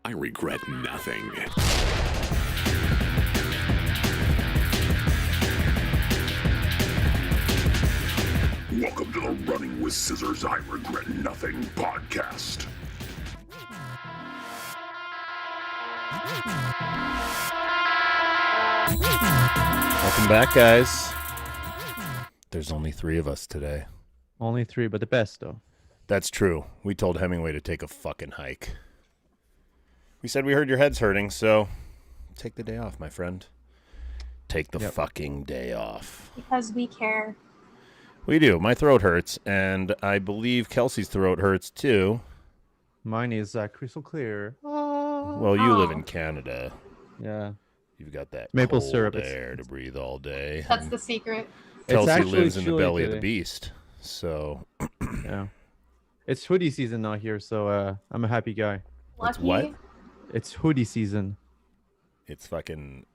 I regret nothing. Welcome to the Running with Scissors I Regret Nothing podcast. Welcome back, guys. There's only 3 of us today. Only 3, but the best, though. That's true. We told Hemingway to take a fucking hike. We said we heard your head's hurting, so take the day off, my friend. Take the fucking day off. Because we care. We do. My throat hurts, and I believe Kelsey's throat hurts, too. Mine is crystal clear. Well, you live in Canada. Yeah. You've got that maple cold syrup air to breathe all day. That's the secret. Kelsey lives in the belly of the beast, so... Yeah. It's hoodie season now here, so I'm a happy guy. It's what? It's hoodie season. It's fucking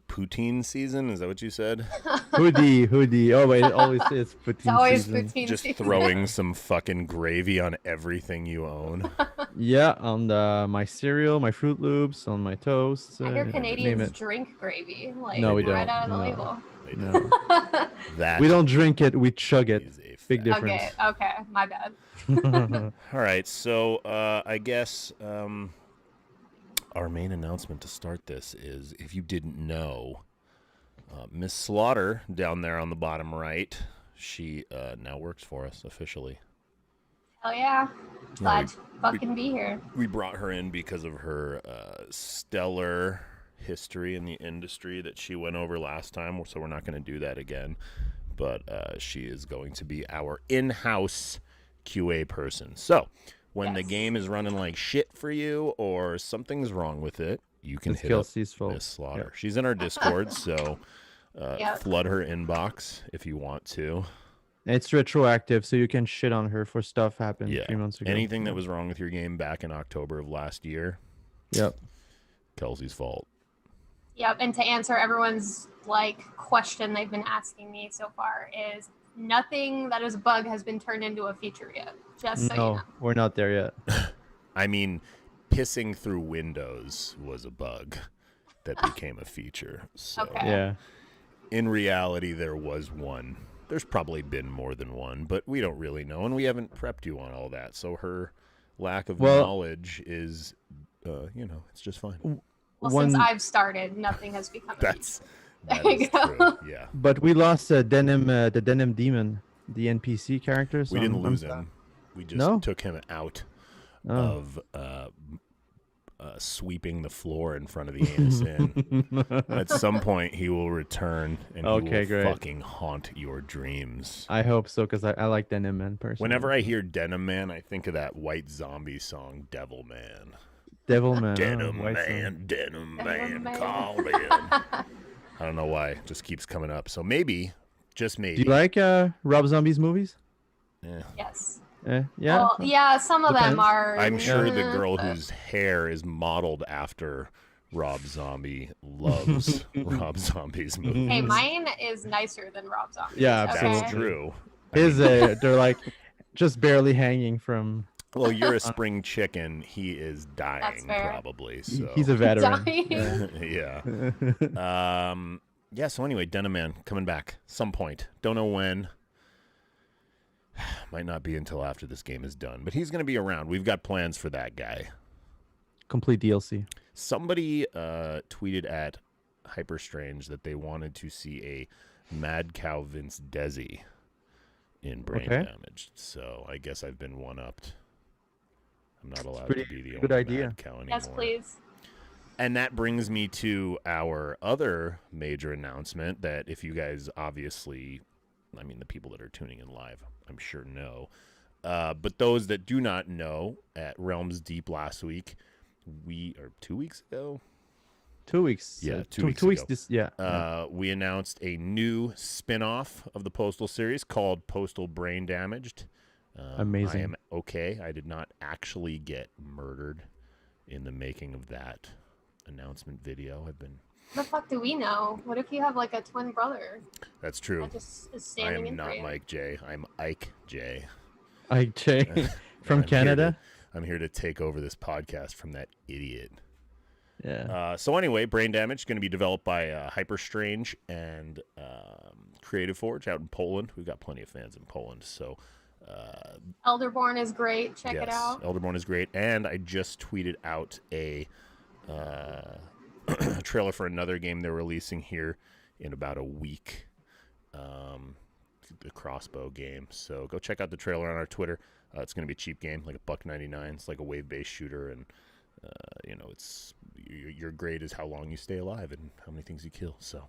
poutine season. Is that what you said? hoodie. Oh wait, it always is poutine It's always season. poutine Just season. throwing some fucking gravy on everything you own. Yeah, on my cereal, my Fruit Loops, on my toast. I hear name Canadians it. drink gravy. Like, No, we right don't. out of the No. label. They No. don't. That We don't drink it, we chug it. is a Big fact. difference. Okay, my bad. All right, so I guess our main announcement to start this is, if you didn't know, Miss Slaughter down there on the bottom right, she now works for us officially. Hell yeah. Glad to we- fucking be here. We brought her in because of her stellar history in the industry that she went over last time, so we're not going to do that again. But she is going to be our in-house QA person. So when the game is running like shit for you or something's wrong with it, you can It's hit Kelsey's up fault. Miss Slaughter. Yep. She's in our Discord, so Yep. flood her inbox if you want to. It's retroactive, so you can shit on her for stuff happened 3 months ago. Anything that was wrong with your game back in October of last year, Yep. Kelsey's fault. Yep, and to answer everyone's question they've been asking me so far is nothing that is a bug has been turned into a feature yet. Just so you No, know. we're not there yet. I mean, pissing through windows was a bug that became a feature. So Okay. Yeah. in reality, there was one. There's probably been more than one, but we don't really know, and we haven't prepped you on all that. So her lack of knowledge is, it's just fine. Well, since I've started, nothing has become a feature. That There you is go. true. Yeah, But we lost the Denim Demon, the NPC character. So we didn't I'm lose sad. him. We just No? took him out Oh. of sweeping the floor in front of the Anus Inn. At some point, he will return and he Okay, will great. fucking haunt your dreams. I hope so, because I like Denim Man personally. Whenever I hear Denim Man, I think of that White Zombie song, Devil Man. Devil Man. Denim White Man, Denim Man, Man. call in. I don't know why. It just keeps coming up. So maybe, just Sun. maybe. Do you like Rob Zombie's movies? Yeah. Yes. Yeah. Well, yeah, some of them Depends. are. I'm sure the eh, girl but- whose hair is modeled after Rob Zombie loves Rob Zombie's movies. Hey, mine is nicer than Rob Zombie. Yeah, That's absolutely. true. His they're like just barely hanging from. Well, you're a spring chicken. He is dying, fair. probably. So. He's a veteran. Dying. Yeah. Yeah. So anyway, Denim Man coming back some point. Don't know when. Might not be until after this game is done, but he's going to be around. We've got plans for that guy. Complete DLC. Somebody tweeted at Hyperstrange that they wanted to see a Mad Cow Vince Desi in Brain Damaged. So I guess I've been one-upped. I'm not allowed to be the good only idea. Mad Cow anymore. Yes, please. And that brings me to our other major announcement that if you guys obviously, I mean the people that are tuning in live, I'm sure know. But those that do not know, at Realms Deep last week, or 2 weeks ago? 2 weeks. Yeah, 2 2 weeks weeks. ago. We announced a new spin-off of the Postal series called Postal Brain Damaged. Amazing. I am okay. I did not actually get murdered in the making of that announcement video. I've been The fuck do we know? What if you have like a twin brother That's true. that just is I standing am in for not you? Mike J. I'm Ike J. Ike J. From I'm here Canada. I'm here to take over this podcast from that idiot. Yeah. So anyway, Brain Damage going to be developed by Hyperstrange and Creative Forge out in Poland. We've got plenty of fans in Poland, so Elderborn is great. Check it out. Elderborn is great, and I just tweeted out a trailer for another game they're releasing here in about a week. The crossbow game. So go check out the trailer on our Twitter. It's going to be a cheap game, like $1.99. It's like a wave-based shooter, and it's your grade is how long you stay alive and how many things you kill. So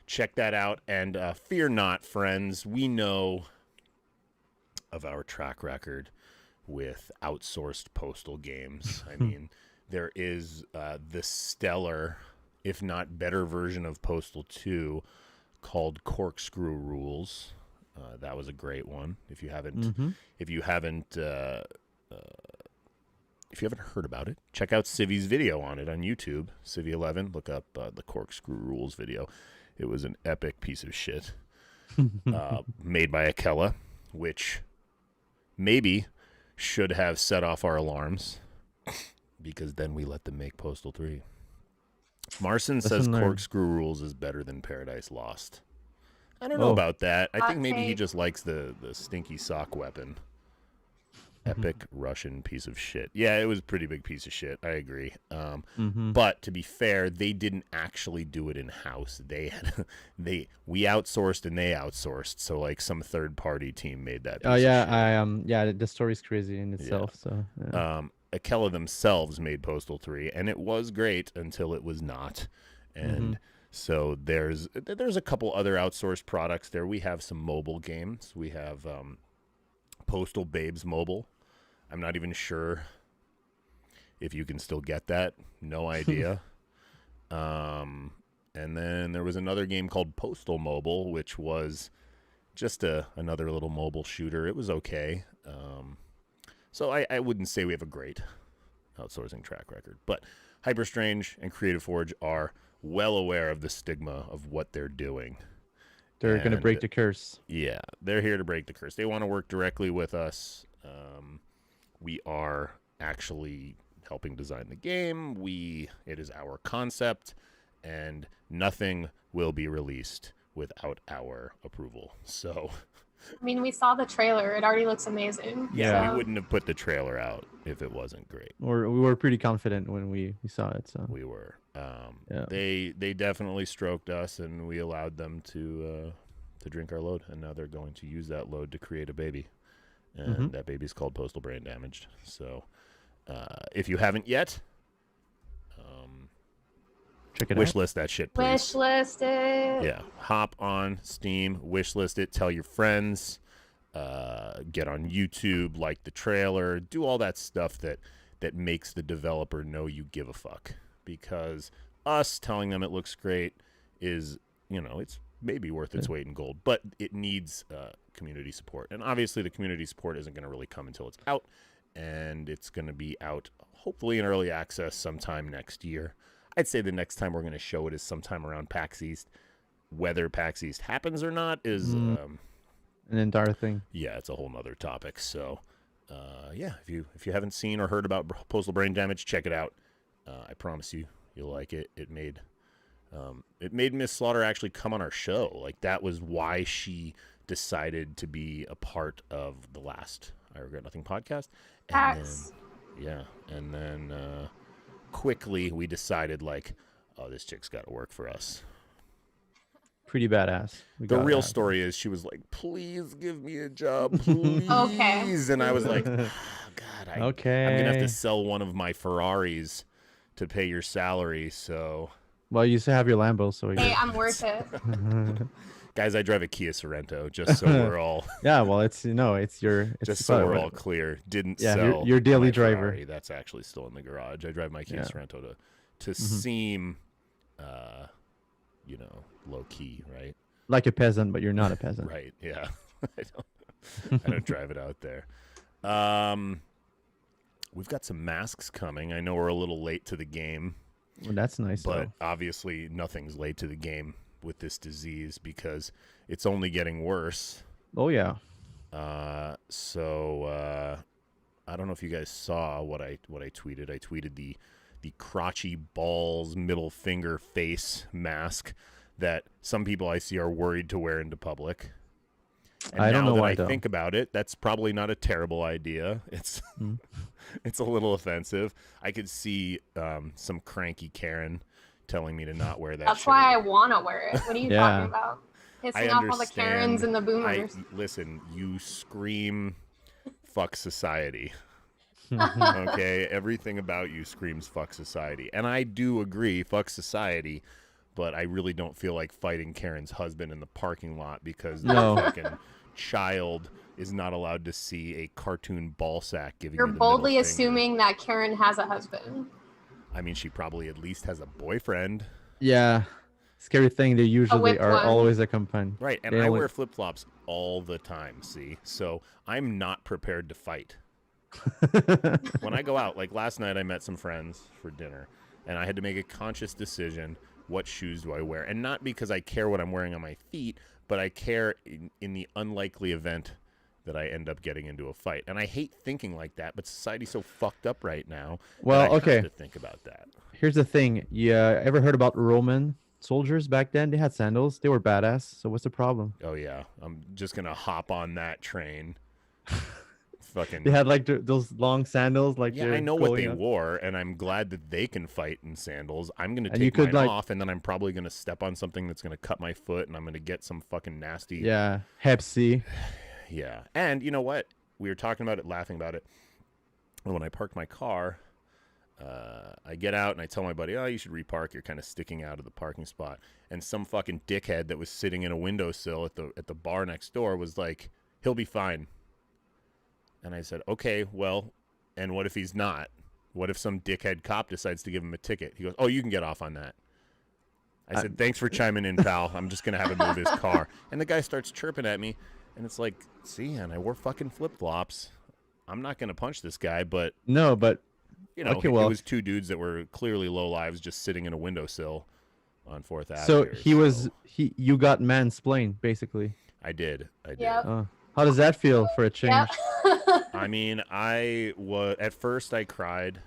check that out, and fear not, friends. We know of our track record with outsourced Postal games. I mean, there is the stellar, if not better version of Postal 2 called Corkscrew Rules. That was a great one. If you haven't heard about it, check out Civi's video on it on YouTube. Civi 11. Look up the Corkscrew Rules video. It was an epic piece of shit made by Akella, which maybe should have set off our alarms because then we let them make Postal 3. Marcin says Corkscrew Rules is better than Paradise Lost. I don't know about that. I think maybe he just likes the stinky sock weapon. Epic Russian piece of shit. Yeah, it was a pretty big piece of shit. I agree. But to be fair, they didn't actually do it in house. We outsourced and they outsourced. So like some third party team made that. Oh yeah, the story's crazy in itself. Yeah. So yeah. Akella themselves made Postal 3, and it was great until it was not. And so there's a couple other outsourced products there. We have some mobile games. We have Postal Babes Mobile. I'm not even sure if you can still get that. No idea. And then there was another game called Postal Mobile, which was just another little mobile shooter. It was okay. So I wouldn't say we have a great outsourcing track record. But Hyperstrange and Creative Forge are well aware of the stigma of what they're doing. They're going to break the curse. Yeah, they're here to break the curse. They want to work directly with us. We are actually helping design the game. It is our concept, and nothing will be released without our approval. So, I mean, we saw the trailer. It already looks amazing. yeah, so. we wouldn't have put the trailer out if it wasn't great. Or we were pretty confident when we saw it. So We were. Yeah. They definitely stroked us, and we allowed them to drink our load, and now they're going to use that load to create a baby. And that baby's called Postal Brain Damaged. So if you haven't yet, check it out. wishlist that shit, please. Wishlist it. Yeah, hop on Steam, wishlist it, tell your friends, get on YouTube, like the trailer, do all that stuff that makes the developer know you give a fuck. Because us telling them it looks great is, it's maybe worth its weight in gold, but it needs community support. And obviously the community support isn't going to really come until it's out, and it's going to be out hopefully in early access sometime next year. I'd say the next time we're going to show it is sometime around PAX East. Whether PAX East happens or not is an entire thing. Yeah, it's a whole nother topic. So if you haven't seen or heard about Postal Brain Damage, check it out. I promise you'll like it. It made Miss Slaughter actually come on our show. Like, that was why she decided to be a part of the last I Regret Nothing podcast. And then quickly we decided, like, oh, this chick's got to work for us. Pretty badass. The real story is she was like, please give me a job, please. Okay. And I was like, oh, God, I'm going to have to sell one of my Ferraris to pay your salary, so... Well, you still have your Lambo, so... Hey, I'm worth it. Guys, I drive a Kia Sorento, just so we're all... Yeah, well, it's your... just so we're all clear. Didn't sell your daily my driver. Ferrari. That's actually still in the garage. I drive my Kia Sorento to seem, low-key, right? Like a peasant, but you're not a peasant. Right, yeah. I don't drive it out there. We've got some masks coming. I know we're a little late to the game. Well, that's nice, but obviously nothing's late to the game with this disease because it's only getting worse. Oh, yeah. I don't know if you guys saw what I tweeted. I tweeted the crotchy balls, middle finger face mask that some people I see are worried to wear into public. And I don't know now that why, I though. think about it, that's probably not a terrible idea. It's it's a little offensive. I could see some cranky Karen telling me to not wear that. That's shit. why I want to wear it. What are you Yeah. talking about? Pissing off all the understand. Karens and the boomers. Listen, you scream fuck society. Okay, everything about you screams fuck society. And I do agree, fuck society, but I really don't feel like fighting Karen's husband in the parking lot because No. the fucking child is not allowed to see a cartoon ball sack giving You're you the boldly middle finger. assuming that Karen has a husband. I mean, she probably at least has a boyfriend. Yeah. Scary thing, they usually whipped are one. always accompanied. Right, and They I only- wear flip-flops all the time, see? So I'm not prepared to fight. When I go out, like last night I met some friends for dinner, and I had to make a conscious decision, what shoes do I wear? And not because I care what I'm wearing on my feet, but I care in the unlikely event that I end up getting into a fight. And I hate thinking like that, but society's so fucked up right now Well, that I okay. have to think about that. Here's the thing. You ever heard about Roman soldiers back then? They had sandals. They were badass. So what's the problem? Oh, yeah. I'm just going to hop on that train. Fucking... They had like those long sandals. Like Yeah, they're I know what they going up. wore, and I'm glad that they can fight in sandals. I'm going to And you take could, mine like- off, and then I'm probably going to step on something that's going to cut my foot, and I'm going to get some fucking nasty... Yeah, Hep C. Yeah. And you know what? We were talking about it, laughing about it. And when I parked my car, I get out, and I tell my buddy, oh, you should repark. You're kind of sticking out of the parking spot. And some fucking dickhead that was sitting in a windowsill at the bar next door was like, he'll be fine. And I said, okay, well, and what if he's not? What if some dickhead cop decides to give him a ticket? He goes, oh, you can get off on that. I said, thanks for chiming in, pal. I'm just going to have him move his car. And the guy starts chirping at me. And it's like, see, and I wore fucking flip-flops. I'm not going to punch this guy, but, No, but you know, Okay, it well- was two dudes that were clearly low lives just sitting in a windowsill on 4th Avenue. so you got mansplained basically. I did. Yep. How does that feel for a change? Yep. I mean, at first I cried.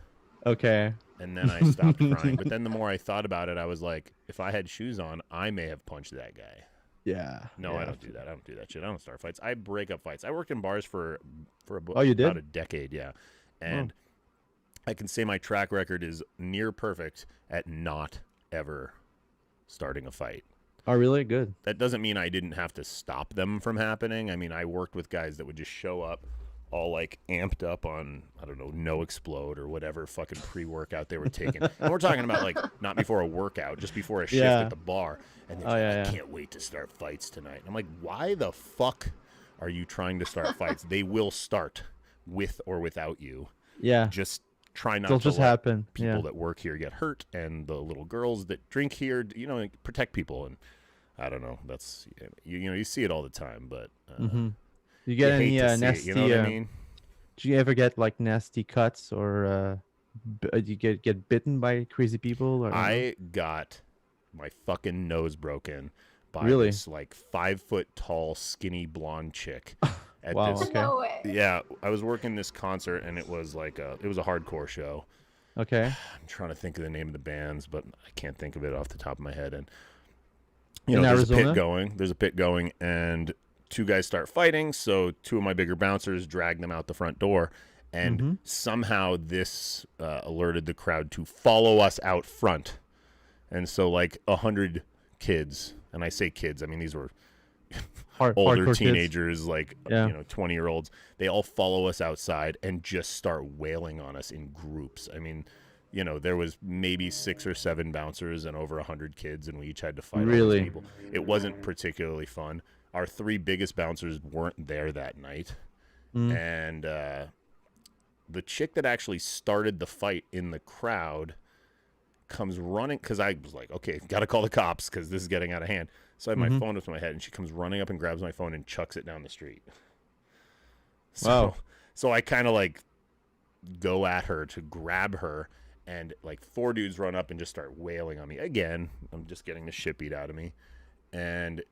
Okay. And then I stopped crying. But then the more I thought about it, I was like, if I had shoes on, I may have punched that guy. Yeah. No, yeah. I don't do that. I don't do that shit. I don't start fights. I break up fights. I worked in bars for Oh, you did? about a decade, yeah. And I can say my track record is near perfect at not ever starting a fight. Oh, really? Good. That doesn't mean I didn't have to stop them from happening. I mean, I worked with guys that would just show up all like amped up on, I don't know, No Explode or whatever fucking pre-workout they were taking. And we're talking about like not before a workout, just before a shift Yeah. at the bar. And they're Oh, like, yeah, I yeah. can't wait to start fights tonight. And I'm like, why the fuck are you trying to start fights? They will start with or without you. Yeah. Just try not It'll to just let happen. people Yeah. that work here get hurt, and the little girls that drink here, you know, protect people. And I don't know. That's you know, you see it all the time, but Mm-hmm. You get you hate any to see it, nasty? you know what I mean? Do you ever get like nasty cuts or you get bitten by crazy people? Or I got my fucking nose broken by Really? this like 5 foot tall, skinny blonde chick. At Wow, this, okay. No way. Yeah, I was working this concert, and it was like it was a hardcore show. Okay. I'm trying to think of the name of the bands, but I can't think of it off the top of my head. And you In know, Arizona? There's a pit going, and two guys start fighting. So two of my bigger bouncers drag them out the front door, and Mm-hmm. somehow this alerted the crowd to follow us out front. And so like 100 kids, and I say kids, I mean these were older Hardcore kids. teenagers, like Yeah. you know, 20-year-olds. They all follow us outside and just start wailing on us in groups. I mean, you know, there was maybe 6 or 7 bouncers and over 100 kids, and we each had to fight all Really? these people. It wasn't particularly fun. Our 3 biggest bouncers weren't there that night, and the chick that actually started the fight in the crowd comes running, because I was like, okay, got to call the cops because this is getting out of hand. So I had my phone up to my head, and she comes running up and grabs my phone and chucks it down the street. So, Wow. So I kind of like go at her to grab her, and like 4 dudes run up and just start wailing on me. Again, I'm just getting the shit beat out of me. And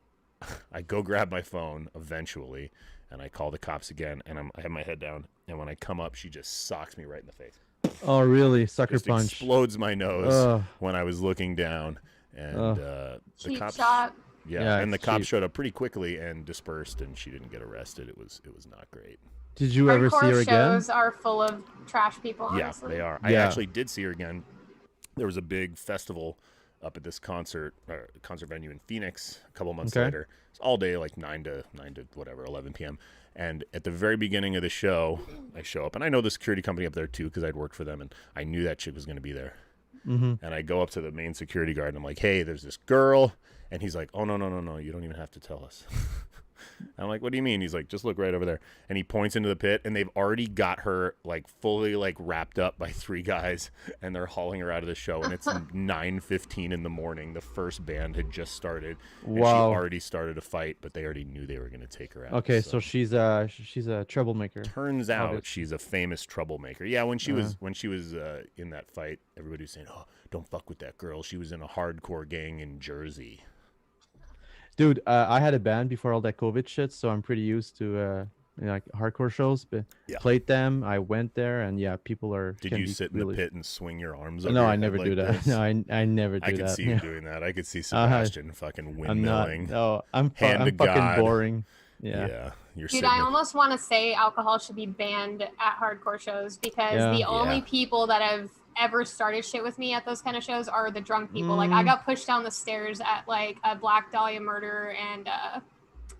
I go grab my phone eventually, and I call the cops again, and I have my head down, and when I come up, she just socks me right in the face. Oh, really? Sucker Just punch. explodes my nose Ugh. when I was looking down, and the Cheap cops. shot. Yeah, and the it's cops cheap. showed up pretty quickly and dispersed, and she didn't get arrested. It was not great. Did you ever see her Hardcore again? shows are full of trash people, honestly. Yeah, they are. I Yeah. actually did see her again. There was a big festival up at this concert venue in Phoenix a couple months Okay. later. It's all day, like 9 to whatever, 11 p.m. And at the very beginning of the show, I show up, and I know the security company up there too because I'd worked for them, and I knew that chick was going to be there. Mm-hmm. And I go up to the main security guard, and I'm like, "Hey, there's this girl," and he's like, "Oh no, you don't even have to tell us." I'm like, "What do you mean?" He's like, "Just look right over there." And he points into the pit, and they've already got her like fully like wrapped up by 3 guys, and they're hauling her out of the show. And it's 9:15 in the morning. The first band had just started, and Wow. she already started a fight, but they already knew they were going to take her out. Okay, so she's a troublemaker. Turns out Obviously. she's a famous troublemaker. Yeah, when she was in that fight, everybody was saying, "Oh, don't fuck with that girl. She was in a hardcore gang in Jersey." Dude, I had a band before all that COVID shit, so I'm pretty used to like hardcore shows. But Yeah. played them. I went there, and yeah, people are. Did can you be sit in really... the pit and swing your arms over No, your I head never like do that. this? No, I never do I that. could see you Yeah. doing that. I could see Sebastian fucking I'm not. windmilling. No, I'm Hand to fucking God. boring. Yeah. You're Dude, sitting I there- almost want to say alcohol should be banned at hardcore shows because Yeah. the only Yeah. people that have ever started shit with me at those kind of shows are the drunk people. Like, I got pushed down the stairs at like a Black Dahlia murder and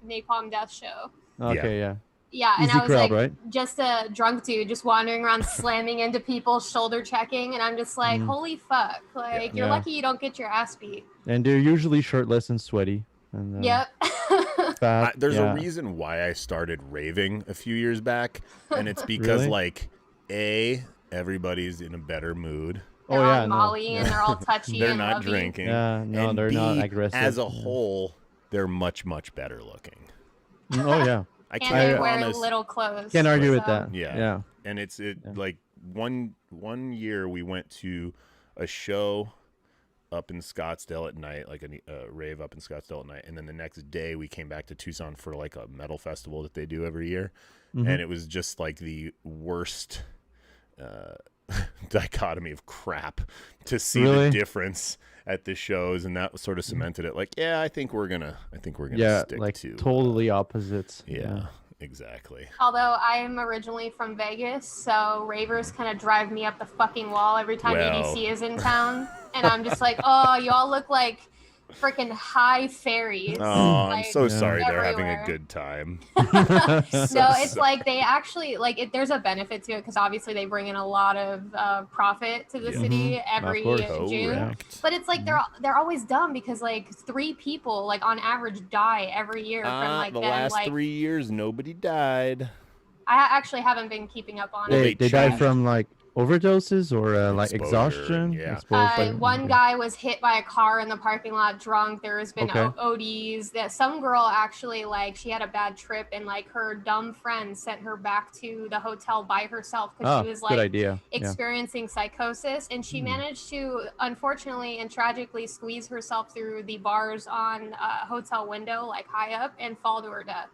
Napalm Death show. Okay, yeah. Yeah, and Easy I was crowd, like right? just a drunk dude just wandering around slamming into people, shoulder checking, and I'm just like, holy fuck. Like, you're Yeah. lucky you don't get your ass beat. And they're usually shirtless and sweaty. And, Yep. fat. There's yeah. a reason why I started raving a few years back, and it's because Really? like everybody's in a better mood. They're Oh, on yeah, no, Molly yeah. and they're all touchy They're and not lovey. drinking. Yeah, no, and they're B, not aggressive. as a Yeah. whole, they're much better looking. Oh yeah. I And can't they wear promise. little clothes. Can't argue with so- that. Yeah. Yeah. And it's Yeah. like one year we went to a show up in Scottsdale at night, like a rave up in Scottsdale at night, and then the next day we came back to Tucson for like a metal festival that they do every year, Mm-hmm. and it was just like the worst dichotomy of crap to see Really? the difference at the shows, and that sort of cemented it. Like, yeah, I think we're gonna Yeah, stick like to totally opposites. yeah, exactly. Although I am originally from Vegas, so ravers kind of drive me up the fucking wall every time Well. EDC is in town. And I'm just like, oh, you all look like freaking high fairies. Oh, I'm Like, so sorry they're having everywhere. a good time. No, it's like they actually like there's a benefit to it because obviously they bring in a lot of profit to the Yeah. city every course. June. Correct. But it's like they're always dumb because like 3 people like on average die every year from like the them. last Like 3 years, nobody died. I actually haven't been keeping up on Well, it. They die changed. from like overdoses or like Exposure, exhaustion. yeah. Exposure. One guy was hit by a car in the parking lot drunk. There has been Okay. ODs. That some girl actually like she had a bad trip and like her dumb friend sent her back to the hotel by herself because Oh, she was good like idea. Yeah. experiencing psychosis, and she managed to unfortunately and tragically squeeze herself through the bars on a hotel window like high up and fall to her death.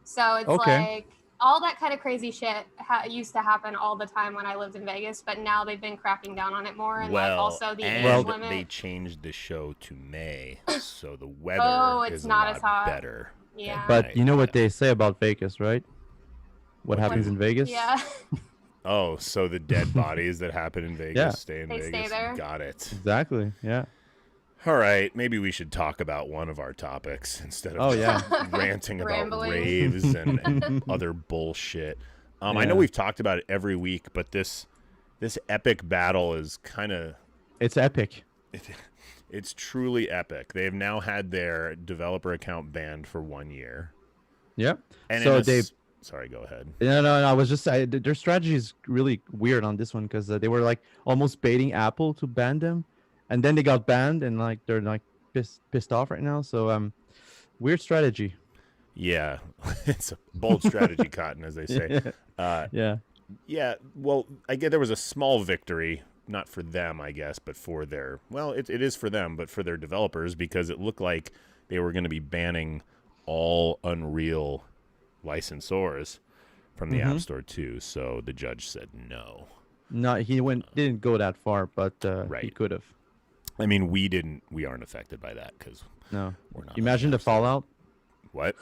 So it's Okay. like all that kind of crazy shit used to happen all the time when I lived in Vegas, but now they've been cracking down on it more, and like also the age and limit. they changed the show to May, so the weather Oh, it's is not a lot as hot. better. Yeah. But you know what Yeah. they say about Vegas, right? What happens in Vegas? Yeah. Oh, so the dead bodies that happen in Vegas Yeah. stay in They stay Vegas. there. Got it. Exactly. Yeah. All right, maybe we should talk about one of our topics instead of Oh yeah. ranting about Rambling. raves and other bullshit. I know Yeah. we've talked about it every week, but this epic battle is kind of It's epic. it's truly epic. They've now had their developer account banned for 1 year. Yep. And So in a they s- sorry, go ahead. No, I was just their strategy is really weird on this one because they were like almost baiting Apple to ban them, and then they got banned and like they're like pissed off right now. So weird strategy. Yeah, it's a bold strategy, Cotton, as they say. Yeah. Yeah, well, I get there was a small victory, not for them, I guess, but for their, well, it is for them, but for their developers, because it looked like they were going to be banning all Unreal licensors from the App Store too. So the judge said no. No, he didn't go that far, but he Right. could have. I mean, we aren't affected by that because No. we're not. Imagine the fallout. What?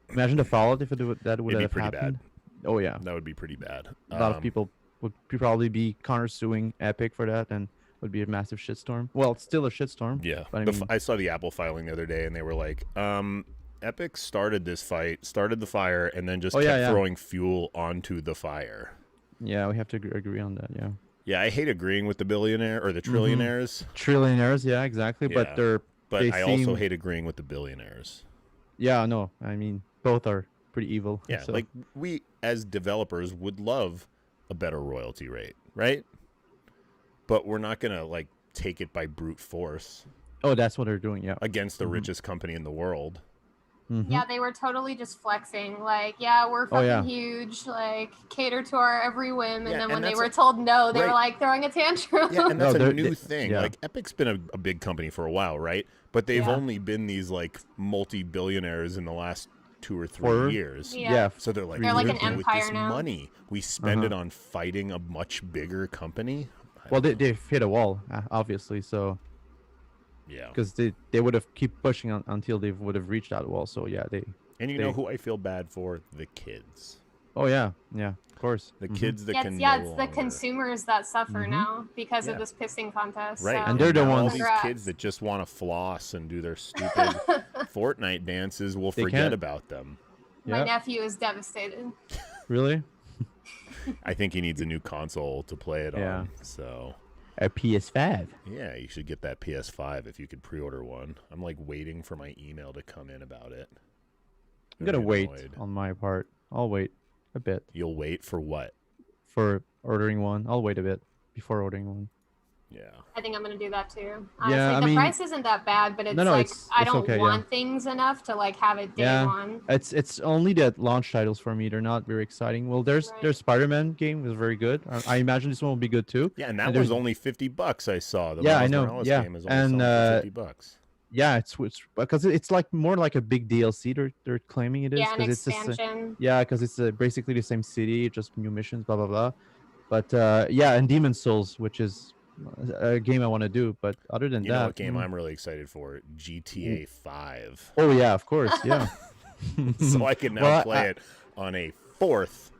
Imagine the fallout if that would It'd be have pretty happened. bad. Oh yeah. That would be pretty bad. A lot of people would probably be countersuing Epic for that, and would be a massive shitstorm. Well, it's still a shitstorm. Yeah, but I mean, I saw the Apple filing the other day, and they were like, Epic started this fight, started the fire, and then just kept throwing fuel onto the fire. Yeah, we have to agree on that. Yeah. Yeah, I hate agreeing with the billionaire or the trillionaires. Trillionaires, yeah, exactly. Yeah, But I also hate agreeing with the billionaires. Yeah, no, I mean both are pretty evil. Yeah, so. like we as developers would love a better royalty rate, right? But we're not gonna like take it by brute force. Oh, that's what they're doing. Yeah. Against the richest company in the world. Yeah, they were totally just flexing. Like, yeah, we're fucking huge. Like, cater to our every whim. And then when they were told no, they were like throwing a tantrum. Yeah, and that's No, a new thing. yeah. Like, Epic's been a big company for a while, right? But they've only been these, like, multi-billionaires in the last 2 or 3 years. Yeah. So they're like, They're like an with empire this now. money, we spend it on fighting a much bigger company. Well, they've hit a wall, obviously. So. Yeah. Because they would have keep pushing on until they would have reached that wall. So yeah, they. And you know who I feel bad for? The kids. Oh yeah, of course. The kids that can. Yeah, no it's the longer... consumers that suffer now because of this pissing contest. Right, So. And they're the now ones- all these Congrats. kids that just want to floss and do their stupid Fortnite dances will They forget can't. about them. My Yeah. nephew is devastated. Really? I think he needs a new console to play it Yeah. on. So A PS5. yeah, you should get that PS5 if you could pre-order one. I'm like waiting for my email to come in about it. I'm gonna Really wait annoyed. on my part. I'll wait a bit You'll wait for what? for ordering one. I'll wait a bit before ordering one. Yeah. I think I'm gonna do that too. Honestly, Yeah, I the mean- price isn't that bad, but it's No, like it's I don't okay, yeah. want things enough to like have it day Yeah. one. It's only the launch titles for me. They're not very exciting. Well, there's Spider-Man game was very good. I imagine this one will be good too. Yeah, and that And was there's- only $50. I saw the Yeah, I Miles know, Morales yeah. game is only And, selling for $50. Yeah, it's because it's like more like a big DLC. They're claiming it is Yeah, an it's expansion. because it's basically the same city, just new missions, blah blah blah. But yeah, and Demon Souls, which is a game I want to do. But other than You that, know what game I'm really excited for? GTA 5. Oh yeah, of course, yeah. So I can now Well, play it on a 4th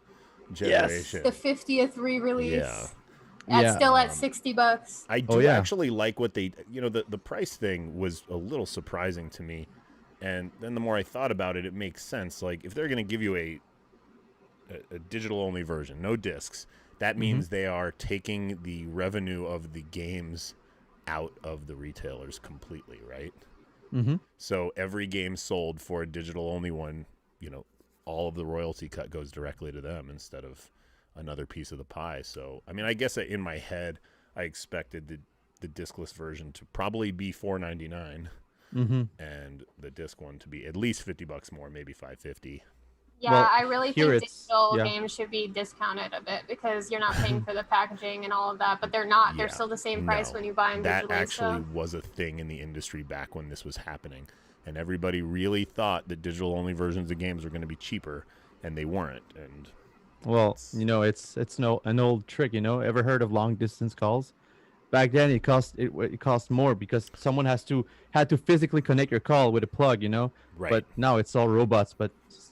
generation. The 50th re-release. Yeah. That's still at $60. I do yeah. actually like what they, the price thing was a little surprising to me. And then the more I thought about it, it makes sense. Like, if they're going to give you a digital-only version, no discs, that means they are taking the revenue of the games out of the retailers completely, right? Mm-hmm. So every game sold for a digital-only one, all of the royalty cut goes directly to them instead of another piece of the pie. So, I mean, I guess in my head, I expected the discless version to probably be $4.99 and the disc one to be at least $50 more, maybe $5.50. Yeah, Well, I really here think it's- digital yeah. games should be discounted a bit because you're not paying for the packaging and all of that, but they're not. They're Yeah. still the same price No, when you buy them that digitally. actually So. was a thing in the industry back when this was happening, and everybody really thought that digital-only versions of games were going to be cheaper, and they weren't. And Well, it's an old trick. Ever heard of long distance calls? Back then, it cost more because someone had to physically connect your call with a plug. Right. But now it's all robots, but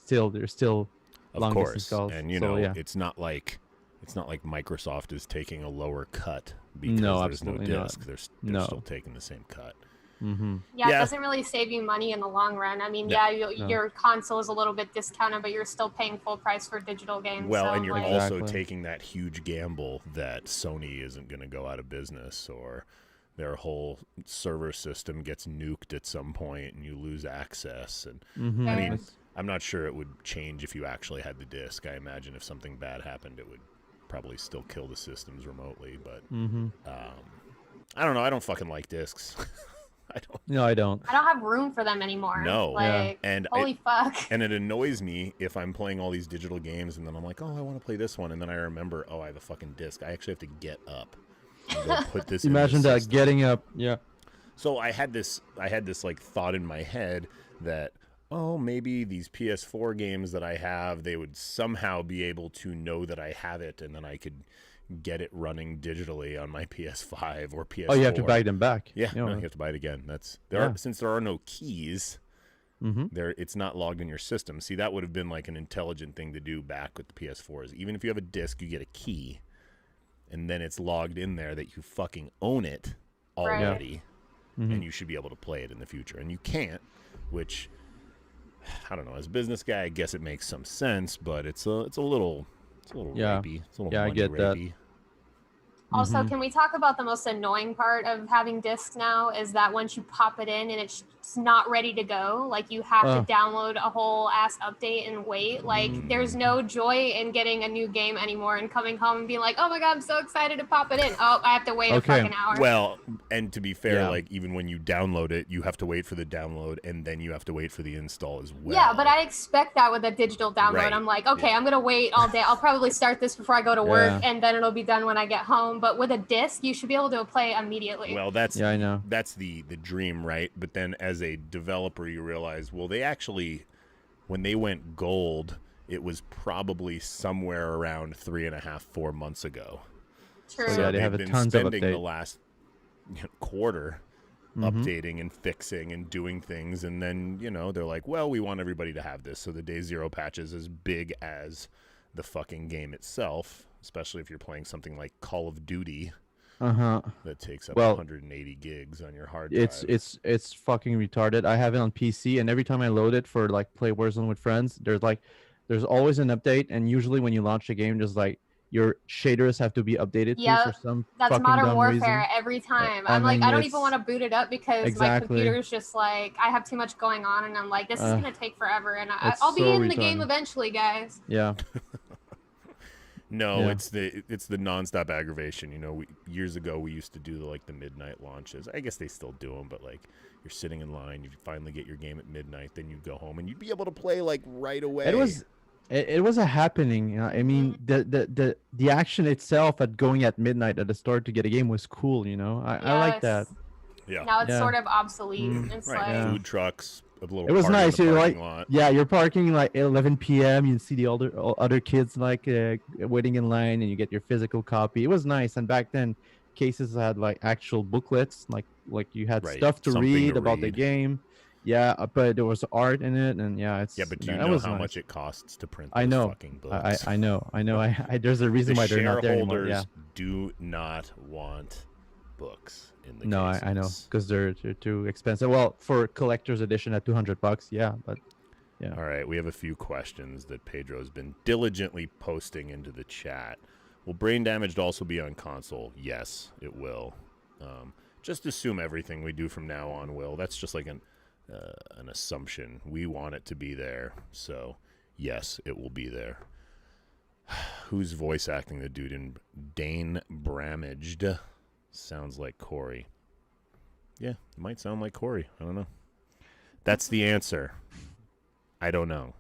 there's still of long course, distance calls. and So, yeah. it's not like Microsoft is taking a lower cut because No, there's no absolutely not. disc. They're No. still taking the same cut. Mm-hmm. Yeah, Yeah. it doesn't really save you money in the long run. I mean, No. your console is a little bit discounted, but you're still paying full price for digital games. Well, so, and you're like, also Exactly. taking that huge gamble that Sony isn't going to go out of business or their whole server system gets nuked at some point and you lose access. And Mm-hmm. I mean, I'm not sure it would change if you actually had the disc. I imagine if something bad happened, it would probably still kill the systems remotely. But I don't know. I don't fucking like discs. I don't. No, I don't. I don't have room for them anymore. No. Like, And holy fuck. And it annoys me if I'm playing all these digital games and then I'm like, oh, I want to play this one. And then I remember, oh, I have a fucking disc. I actually have to get up and go put this in the Imagine that system. getting up. Yeah. So I had this like thought in my head that oh, maybe these PS4 games that I have, they would somehow be able to know that I have it, and then I could get it running digitally on my PS5 or PS4. Oh, you have to buy them back. Yeah, You know, no, you have to buy it again. Yeah. Since there are no keys, it's not logged in your system. See, that would have been like an intelligent thing to do back with the PS4s. Even if you have a disc, you get a key, and then it's logged in there that you fucking own it already, and you should be able to play it in the future. And you can't, which, I don't know. As a business guy, I guess it makes some sense, but it's a little rapey. It's a little I get that. rapey. Also, can we talk about the most annoying part of having discs now is that once you pop it in and it's not ready to go, like you have to download a whole ass update and wait. Like there's no joy in getting a new game anymore and coming home and being like, oh my God, I'm so excited to pop it in. Oh, I have to wait a fucking hour. Well, and to be fair, like even when you download it, you have to wait for the download and then you have to wait for the install as well. Yeah, but I expect that with a digital download. Right. I'm like, okay, I'm going to wait all day. I'll probably start this before I go to work and then it'll be done when I get home. But with a disc, you should be able to play immediately. Well, that's I know. That's the dream, right? But then as a developer, you realize, well, they actually, when they went gold, it was probably somewhere around 3.5-4 months ago. True. So, So they have they've been tons of spending the update. last quarter updating and fixing and doing things, and then they're like, well, we want everybody to have this, so the day zero patch is as big as the fucking game itself, especially if you're playing something like Call of Duty that takes up 180 gigs on your hard drive. It's fucking retarded. I have it on PC, and every time I load it for like play Warzone with friends, there's always an update, and usually when you launch a game, there's like your shaders have to be updated for some that's fucking Modern dumb Warfare reason. every time. I I'm like, mean, I don't even want to boot it up because my Exactly. computer's just like, I have too much going on, and I'm like, this is gonna take forever, and I'll be so in the game retarded. eventually, guys. Yeah. No, it's the nonstop aggravation. Years ago we used to do the midnight launches. I guess they still do them, but like you're sitting in line, you finally get your game at midnight, then you go home and you'd be able to play like right away. It was a happening. I mean, the action itself at going at midnight at the store to get a game was cool. I like that. Yeah. Now it's sort of obsolete. It's Right. like, Food trucks. A little It was party in nice. the You're parking like, lot. you're parking like 11 p.m. You see the other kids like waiting in line, and you get your physical copy. It was nice. And back then, cases had like actual booklets, like you had Right. stuff to Something read to about the read. game. Yeah, but there was art in it, and But do you that know was how nice. much it costs to print I those know. fucking books? I know. There's a reason The why they're not there anymore. shareholders Yeah. do not want books in the No, I know, because they're too expensive. Well, for collector's edition at $200, yeah, but yeah. All right, we have a few questions that Pedro's been diligently posting into the chat. Will Brain Damaged also be on console? Yes, it will. Just assume everything we do from now on will. That's just like an assumption. We want it to be there, so yes, it will be there. Who's voice acting the dude in Dane Bramaged? Sounds like Corey. Yeah, it might sound like Corey. I don't know. That's the answer. I don't know.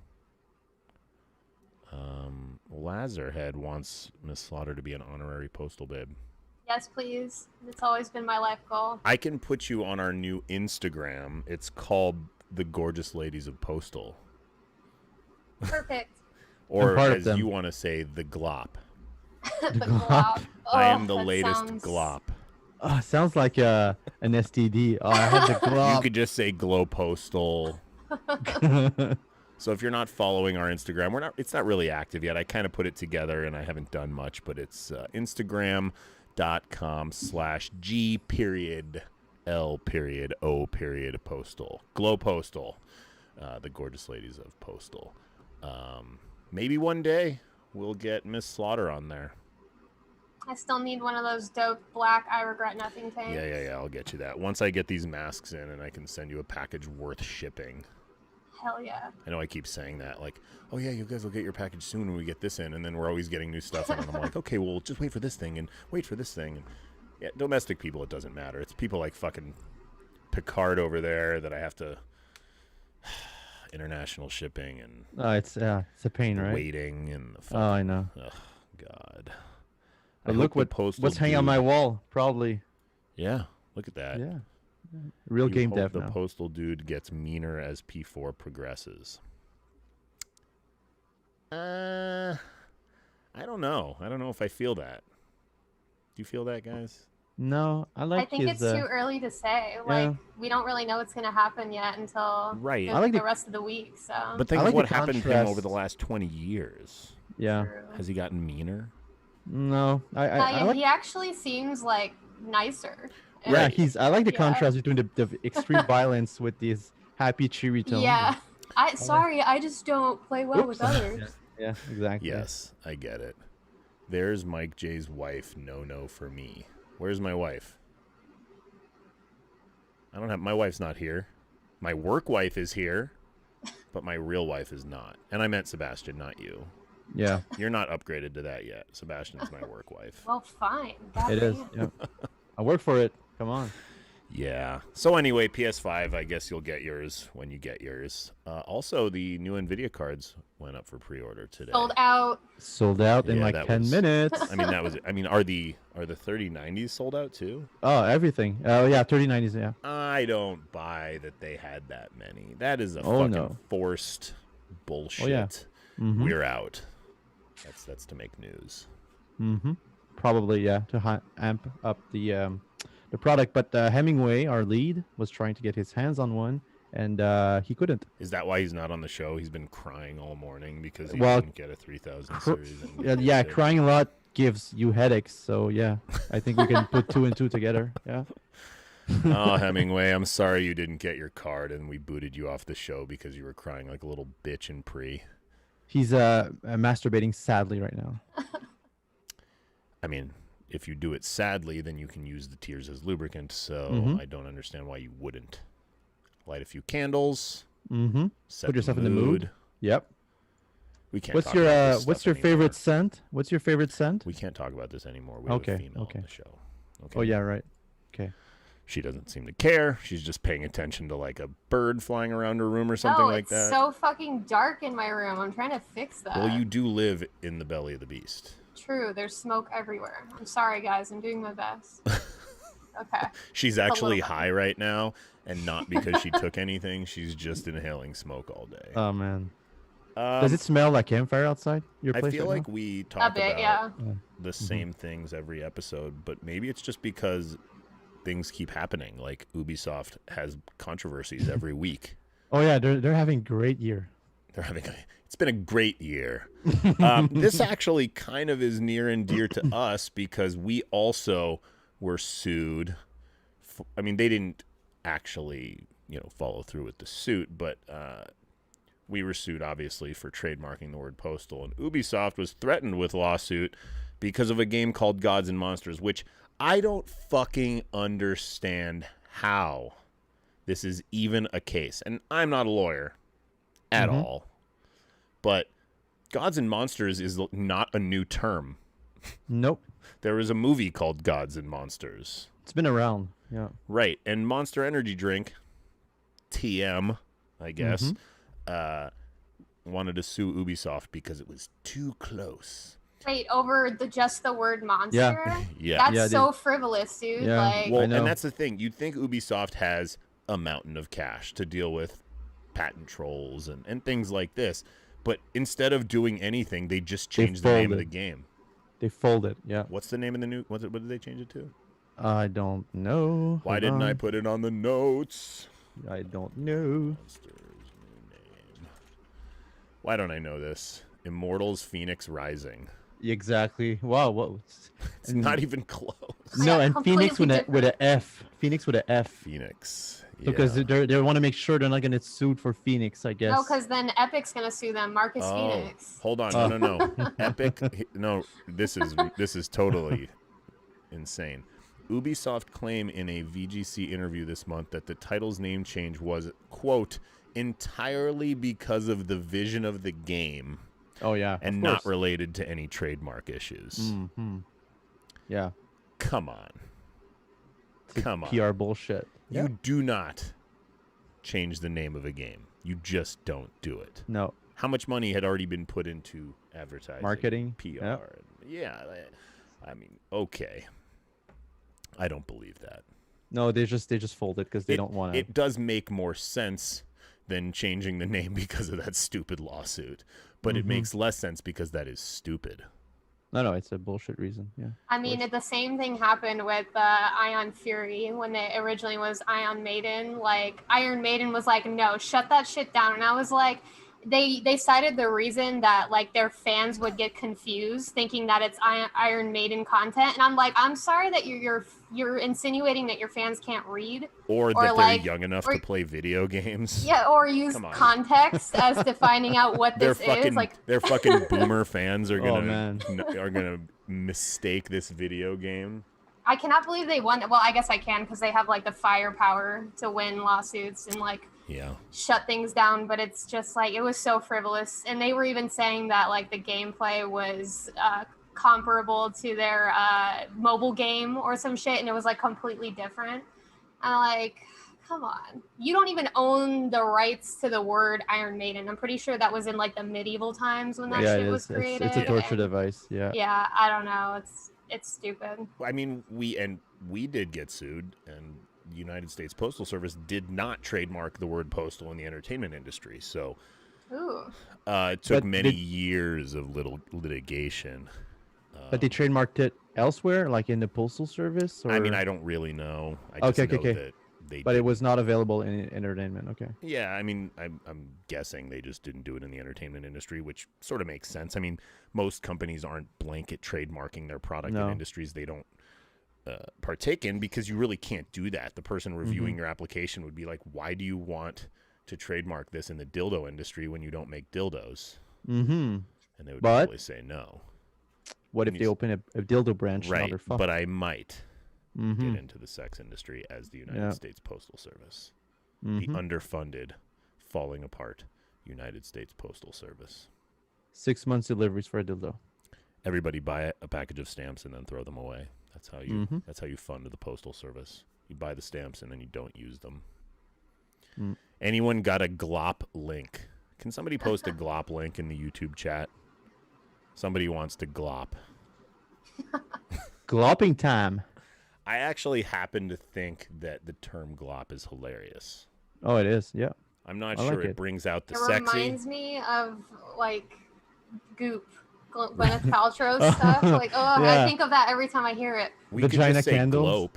Lazarhead wants Miss Slaughter to be an honorary postal babe. yes, please. It's always been my life goal. I can put you on our new Instagram. It's called The Gorgeous Ladies of Postal. Perfect. Or part of as them. you want to say, the glop. The glop. I am the that latest sounds- glop. Sounds like an STD. Oh, I had the You glove. could just say glow postal. So if you're not following our Instagram, it's not really active yet. I kind of put it together and I haven't done much, but it's Instagram.com/G.L.O. Glow Postal. The Gorgeous Ladies of Postal. Maybe one day we'll get Miss Slaughter on there. I still need one of those dope black I regret nothing tanks. Yeah, I'll get you that. Once I get these masks in and I can send you a package worth shipping. Hell yeah. I know I keep saying that, like, oh yeah, you guys will get your package soon when we get this in, and then we're always getting new stuff in, and I'm like, okay, well, just wait for this thing, and wait for this thing. And yeah, domestic people, it doesn't matter. It's people like fucking Picard over there that I have to international shipping and It's a pain, right? waiting and the Oh, I know. oh God. But I look hope the postal what's hanging on dude- my wall. Probably. Yeah, look at that. Yeah. Real You game hope dev the now. postal dude gets meaner as P4 progresses. I don't know. I don't know if I feel that. Do you feel that, guys? No, I I like think his. it's too early to say. Like, we don't really know what's going to happen yet until Right. I like the the- rest of the week. So, But think I of like what the happened to him over the contrast. last 20 years. Yeah. True. Has he gotten meaner? No, I Yeah, like. he actually seems like nicer. And- Yeah, Right. I like the Yeah. contrast between the extreme violence with these happy cheery tones. Yeah. I just don't play well with Oops. others. Yeah, exactly. Yes, I get it. There's Mike J's wife. No for me. Where's my wife? My wife's not here. My work wife is here, but my real wife is not. And I meant Sebastian, not you. Yeah, You're not upgraded to that yet. Sebastian's my work wife. Well, fine. God it is. damn. Yeah. I work for it. Come on. Yeah. So anyway, PS5, I guess you'll get yours when you get yours. Also, the new NVIDIA cards went up for pre-order today. Sold out. Sold out in Yeah, like that 10 was- minutes. I mean, that was. I mean, are the 3090s sold out too? Oh, everything. Oh, yeah, 3090s. Yeah. I don't buy that they had that many. That is a Oh, fucking no. forced bullshit. Oh, yeah. Mhm. We're out. That's to make news. Mm-hmm. Probably, yeah, to amp up the product. But Hemingway, our lead, was trying to get his hands on one, and he couldn't. Is that why he's not on the show? He's been crying all morning because he Well, didn't get a 3000 series. And Yeah, crying a lot gives you headaches. So yeah, I think we can put 2 and 2 together. Yeah. Oh, Hemingway, I'm sorry you didn't get your card and we booted you off the show because you were crying like a little bitch in pre. He's masturbating sadly right now. I mean, if you do it sadly, then you can use the tears as lubricant. So Mhm. I don't understand why you wouldn't. Light a few candles. Mm-hmm. Set Put yourself in the mood. Yep. We can't. What's talk your about this what's stuff your anymore. favorite scent? What's your favorite scent? We can't talk about this anymore. We have Okay, a female okay. on the show. Okay. Oh yeah, right. Okay. She doesn't seem to care. She's just paying attention to like a bird flying around her room or something No, like it's that. so fucking dark in my room. I'm trying to fix that. Well, you do live in the belly of the beast. True. There's smoke everywhere. I'm sorry, guys. I'm doing my best. Okay. She's actually little bit. high right now, and not because she took anything. She's just inhaling smoke all day. Oh man. Does it smell like campfire outside your I place feel right like now? we A talk bit, about yeah. the same things every episode, but maybe it's just because things keep happening. Like Ubisoft has controversies every week. Oh yeah, they're having great year. It's been a great year. This actually kind of is near and dear to us because we also were sued. I mean, they didn't actually, follow through with the suit, but we were sued obviously for trademarking the word postal, and Ubisoft was threatened with lawsuit because of a game called Gods and Monsters, which I don't fucking understand how this is even a case. And I'm not a lawyer at all. But Gods and Monsters is not a new term. Nope. There was a movie called Gods and Monsters. It's been around. Yeah. Right. And Monster Energy Drink, TM, I guess, wanted to sue Ubisoft because it was too close. Wait, over just the word monster? Yeah. That's Yeah, so frivolous, dude. Yeah. Like, Well, I know. and that's the thing. You'd think Ubisoft has a mountain of cash to deal with patent trolls and things like this. But instead of doing anything, they just changed the name of the folded. game. They folded. Yeah. What's the name of the new? What did they change it to? I don't know. Why Hold didn't I on. put it on the notes? I don't know. Monsters new name. Why don't I know this? Immortals Phoenix Rising. Exactly. Wow. What? It's not even close. No, Yeah, and Phoenix with completely a F. Phoenix with a F. Phoenix. Because Yeah. they want to make sure they're not going to get sued for Phoenix, I guess. no, because then Epic's gonna sue them. Marcus Oh, Phoenix. hold on. No. Epic. No, this is totally insane. Ubisoft claimed in a VGC interview this month that the title's name change was, quote, entirely because of the vision of the game Oh yeah. and of not course. related to any trademark issues. Mhm. Yeah. Come on. Come on. PR bullshit. You do not change the name of a game. You just don't do it. No. How much money had already been put into advertising, Marketing, PR? yep. Yeah, I mean, okay. I don't believe that. No, they just fold it because they don't want to. It does make more sense than changing the name because of that stupid lawsuit, but it makes less sense because that is stupid. No, it's a bullshit reason. Yeah. I mean, the same thing happened with Ion Fury when it originally was Ion Maiden. Like, Iron Maiden was like, no, shut that shit down. And I was like, they cited the reason that, like, their fans would get confused thinking that it's Iron Maiden content. And I'm like, I'm sorry that you're insinuating that your fans can't read. Or that they're young enough to play video games. Yeah, or use context as to finding out what this is. Like, their fucking boomer fans are gonna mistake this video game. I cannot believe they won. Well, I guess I can because they have like the firepower to win lawsuits and like shut things down. But it's just like it was so frivolous, and they were even saying that like the gameplay was comparable to their mobile game or some shit, and it was like completely different. And like, come on, you don't even own the rights to the word Iron Maiden. I'm pretty sure that was in like the medieval times when that shit was created. It's a torture device. Yeah. Yeah, I don't know. It's stupid. I mean, we did get sued, and the United States Postal Service did not trademark the word postal in the entertainment industry. So it took many years of litigation. But they trademarked it elsewhere, like in the Postal Service? Or... I mean, I don't really know. I just know that they But it was not available in entertainment, okay. Yeah, I mean, I'm guessing they just didn't do it in the entertainment industry, which sort of makes sense. I mean, most companies aren't blanket trademarking their product in industries they don't partake in, because you really can't do that. The person reviewing your application would be like, why do you want to trademark this in the dildo industry when you don't make dildos? And they would probably say no. What if they open a dildo branch? Right, but I might get into the sex industry as the United States Postal Service. The underfunded, falling apart United States Postal Service. 6 months deliveries for a dildo. Everybody buy a package of stamps and then throw them away. That's how you that's how you fund the Postal Service. You buy the stamps and then you don't use them. Anyone got a glop link? Can somebody post a glop link in the YouTube chat? Somebody wants to glop. Glopping time. I actually happen to think that the term glop is hilarious. Oh, it is? Yeah. I'm not sure like it brings out the sexy. It reminds me of, like, Goop. Gwyneth Paltrow stuff. Like, I think of that every time I hear it. We could just say glope.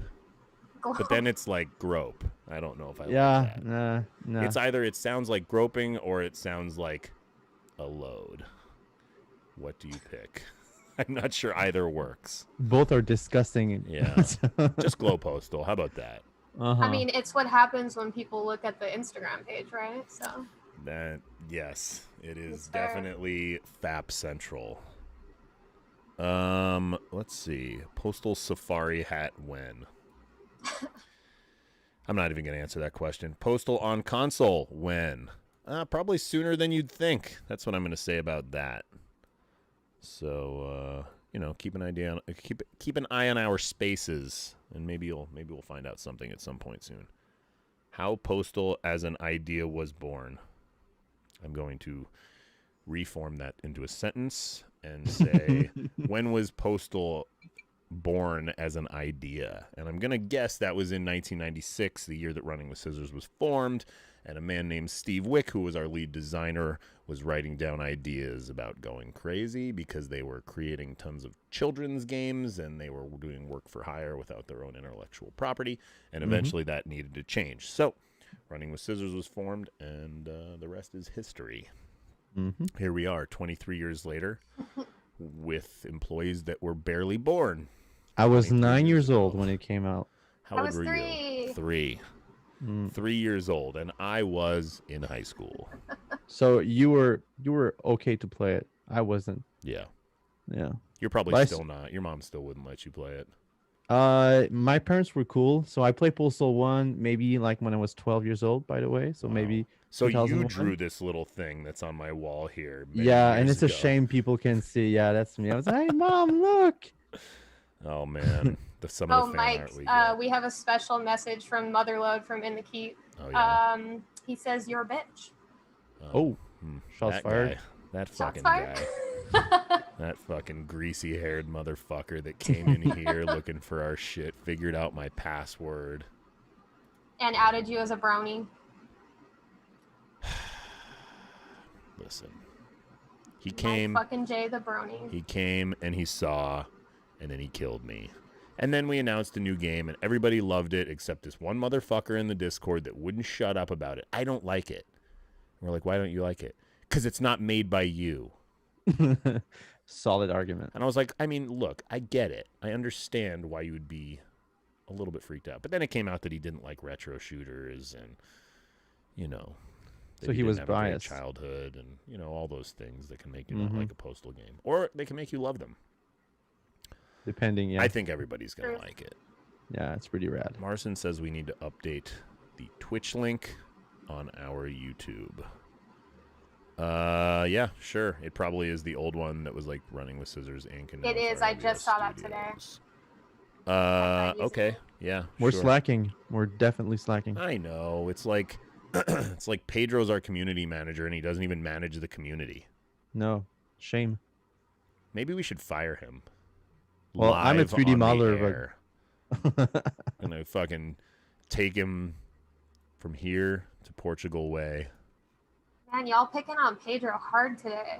But then it's like grope. I don't know if I like that. No. It's either it sounds like groping or it sounds like a load. What do you pick? I'm not sure either works. Both are disgusting. Yeah. Just glow postal. How about that? I mean, it's what happens when people look at the Instagram page, right? So. Yes, it is definitely FAP Central. Let's see. Postal Safari hat when? I'm not even going to answer that question. Postal on console when? Probably sooner than you'd think. That's what I'm going to say about that. So, keep an eye on our spaces, and maybe we'll find out something at some point soon. How Postal as an idea was born. I'm going to reform that into a sentence and say, when was Postal born as an idea? And I'm going to guess that was in 1996, the year that Running with Scissors was formed. And a man named Steve Wick, who was our lead designer, was writing down ideas about going crazy because they were creating tons of children's games and they were doing work for hire without their own intellectual property. And eventually that needed to change. So Running with Scissors was formed, and the rest is history. Here we are 23 years later with employees that were barely born. I was 9 years old when it came out. How old were you? 3. 3 years old, and I was in high school. So you were okay to play it. I wasn't. Yeah. You're probably still not. Your mom still wouldn't let you play it. My parents were cool, so I played Postal 1 maybe like when I was 12 years old, by the way. So maybe. So you drew this little thing that's on my wall here. Yeah, and it's a shame people can see. Yeah, that's me. I was like, hey, Mom, look. Oh man. Some of the fan Mike, we have a special message from Motherload from In the Keep. Oh, yeah. He says you're a bitch. Shots fired. That fucking guy. That fucking greasy-haired motherfucker that came in here looking for our shit, figured out my password. And outed you as a brony. Listen. He came. Fucking Jay the brony. He came and he saw, and then he killed me. And then we announced a new game, and everybody loved it except this one motherfucker in the Discord that wouldn't shut up about it. I don't like it. And we're like, why don't you like it? Because it's not made by you. Solid argument. And I was like, I mean, look, I get it. I understand why you would be a little bit freaked out. But then it came out that he didn't like retro shooters and, you know. So he was have a great biased. childhood and, you know, all those things that can make you not like a Postal game. Or they can make you love them. Depending, yeah. I think everybody's going to like it. Yeah, it's pretty rad. Marcin says we need to update the Twitch link on our YouTube. Yeah, sure. It probably is the old one that was like Running with Scissors Inc. And it is. I just saw that today. Okay. Yeah. We're sure. slacking. We're definitely slacking. I know. It's like it's like Pedro's our community manager and he doesn't even manage the community. No. Shame. Maybe we should fire him. Well, I'm a 3D modeler, but I'm gonna fucking take him from here to Portugal way. Man, y'all picking on Pedro hard today.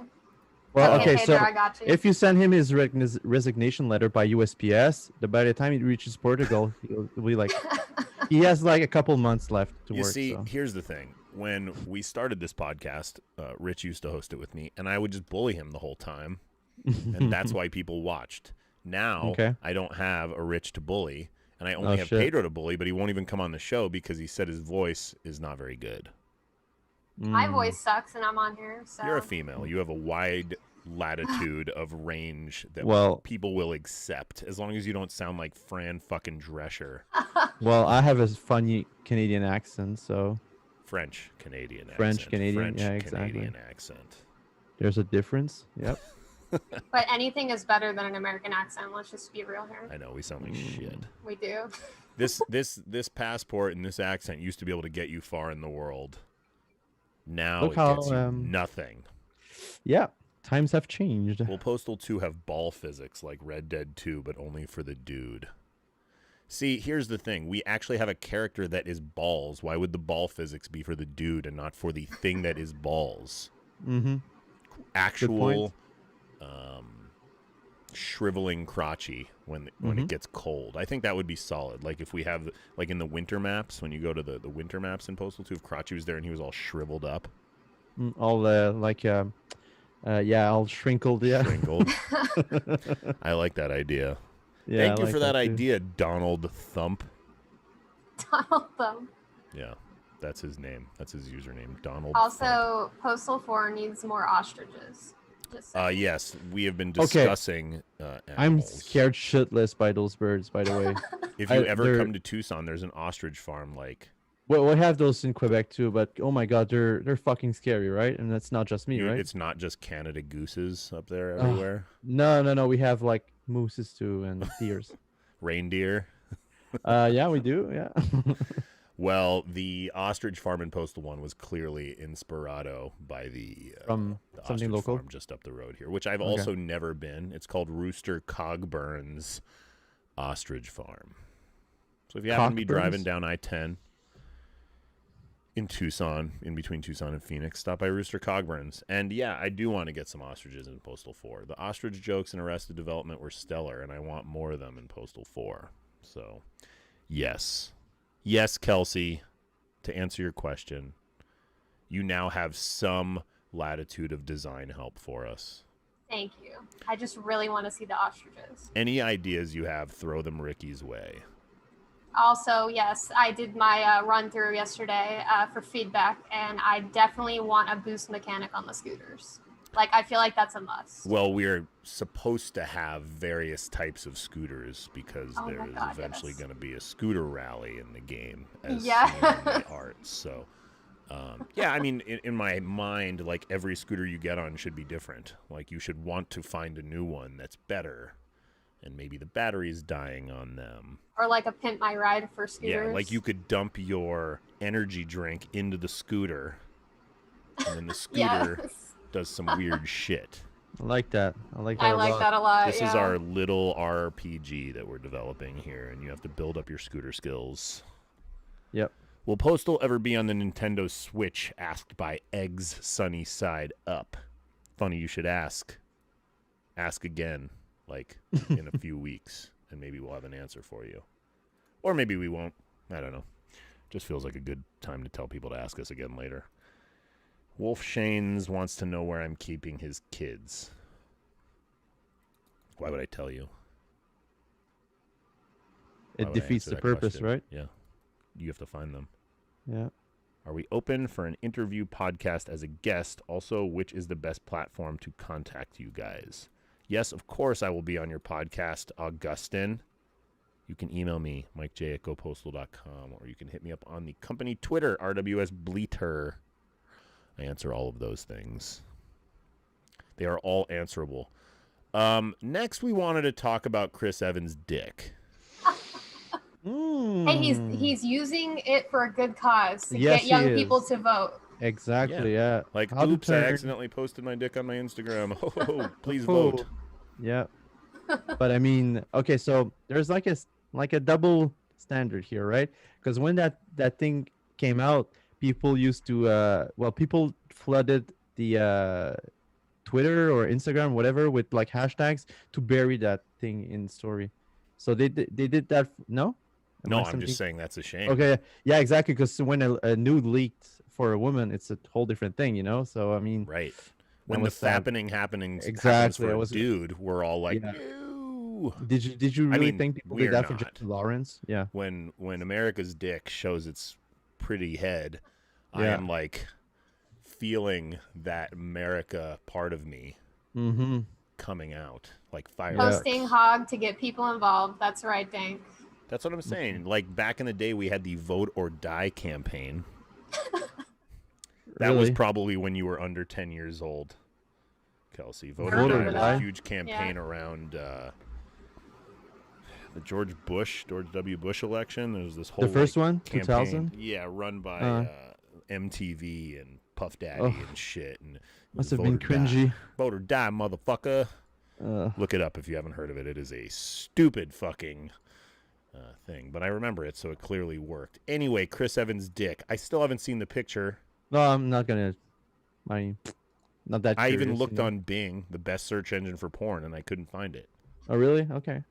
Well, okay, Pedro, so I got you. if you send him his resignation letter by USPS, by the time he reaches Portugal, he'll be like, he has like a couple months left to work. You see, so. Here's the thing. When we started this podcast, Rich used to host it with me, and I would just bully him the whole time, and that's why people watched. Now, I don't have a Rich to bully, and I only have Pedro to bully, but he won't even come on the show because he said his voice is not very good. My voice sucks, and I'm on here. So. You're a female. You have a wide latitude of range that people will accept, as long as you don't sound like Fran fucking Drescher. Well, I have a funny Canadian accent, so... French Canadian accent. French-Canadian, yeah, exactly. Canadian accent. There's a difference, yep. But anything is better than an American accent. Let's just be real here. I know, we sound like shit. We do. This passport and this accent used to be able to get you far in the world. Now it gets you nothing. Yeah, times have changed. Will Postal 2 have ball physics like Red Dead 2, but only for the dude? See, here's the thing. We actually have a character that is balls. Why would the ball physics be for the dude and not for the thing that is balls? Mm-hmm. Actual shriveling crotchy when it gets cold. I think that would be solid. Like if we have, like in the winter maps, when you go to the winter maps in Postal 2, if Crotchy was there and he was all shriveled up. All all shrinkled, yeah. Shrinkled. I like that idea. Yeah, Thank you for that idea, Donald Thump. Donald Thump. Yeah, that's his name. That's his username, Donald Also, Postal 4 needs more ostriches. Yes, we have been discussing I'm scared shitless by those birds, by the way. If you ever come to Tucson, there's an ostrich farm. Well, we have those in Quebec too, but oh my god, they're fucking scary, right? And that's not just me, right? It's not just Canada gooses up there everywhere. No. We have like mooses too and deers. Reindeer. Yeah, we do. Yeah. Well, the ostrich farm in Postal 1 was clearly inspirado by the something local farm just up the road here, which I've also never been. It's called Rooster Cogburn's Ostrich Farm. So if you happen to be driving down I-10 in Tucson, in between Tucson and Phoenix, stop by Rooster Cogburn's. And yeah, I do want to get some ostriches in Postal 4. The ostrich jokes in Arrested Development were stellar, and I want more of them in Postal 4. So, yes. Yes, Kelsey, to answer your question, you now have some latitude of design help for us. Thank you. I just really want to see the ostriches. Any ideas you have, throw them Ricky's way. Also, yes, I did my run-through yesterday for feedback, and I definitely want a boost mechanic on the scooters. Like, I feel like that's a must. Well, we're supposed to have various types of scooters because there's eventually going to be a scooter rally in the game as seen in the art. So, yeah, I mean, in my mind, like, every scooter you get on should be different. Like, you should want to find a new one that's better, and maybe the battery's dying on them. Or like a Pimp My Ride for scooters. Yeah, like you could dump your energy drink into the scooter, and then the scooter does some weird shit. I like that. I like that a lot. This is our little RPG that we're developing here, and you have to build up your scooter skills. Yep. Will Postal ever be on the Nintendo Switch? Asked by Eggs Sunny Side Up. Funny you should ask. Ask again, like in a few weeks, and maybe we'll have an answer for you. Or maybe we won't. I don't know. Just feels like a good time to tell people to ask us again later. Wolf Shanes wants to know where I'm keeping his kids. Why would I tell you? It defeats the purpose, right? Yeah. You have to find them. Yeah. Are we open for an interview podcast as a guest? Also, which is the best platform to contact you guys? Yes, of course I will be on your podcast, Augustin. You can email me, mikej@gopostal.com, or you can hit me up on the company Twitter, RWS Bleeter. I answer all of those things. They are all answerable. Next, we wanted to talk about Chris Evans' dick. Hey, he's using it for a good cause to get young people to vote. Exactly, yeah. Like, oops, I accidentally posted my dick on my Instagram. Oh, please vote. Yeah. But I mean, okay, so there's like a double standard here, right? Because when that thing came out, people used to people flooded the Twitter or Instagram, whatever, with like hashtags to bury that thing in story. So they did that. No, I'm just saying that's a shame. Okay, yeah, exactly. Because when a nude leaked for a woman, it's a whole different thing, you know. So I mean, right. When the happening happens exactly, for a dude, we're all like, ew. Did you really think people did that for Jennifer Lawrence? Yeah. When America's dick shows its pretty head, I am like feeling that America part of me coming out like fire. Posting hog to get people involved. That's right, Dank. That's what I'm saying. Like back in the day, we had the Vote or Die campaign. That was probably when you were under 10 years old, Kelsey. Vote or Die was a huge campaign around the George W. Bush election. There was this whole first one, campaign, 2000. Yeah, run by MTV and Puff Daddy and shit. And must have been cringy. Vote or Die, motherfucker. Look it up if you haven't heard of it. It is a stupid fucking thing, but I remember it, so it clearly worked. Anyway, Chris Evans' dick. I still haven't seen the picture. No, I'm not gonna. Not that. I even looked on Bing, the best search engine for porn, and I couldn't find it. Oh, really? Okay.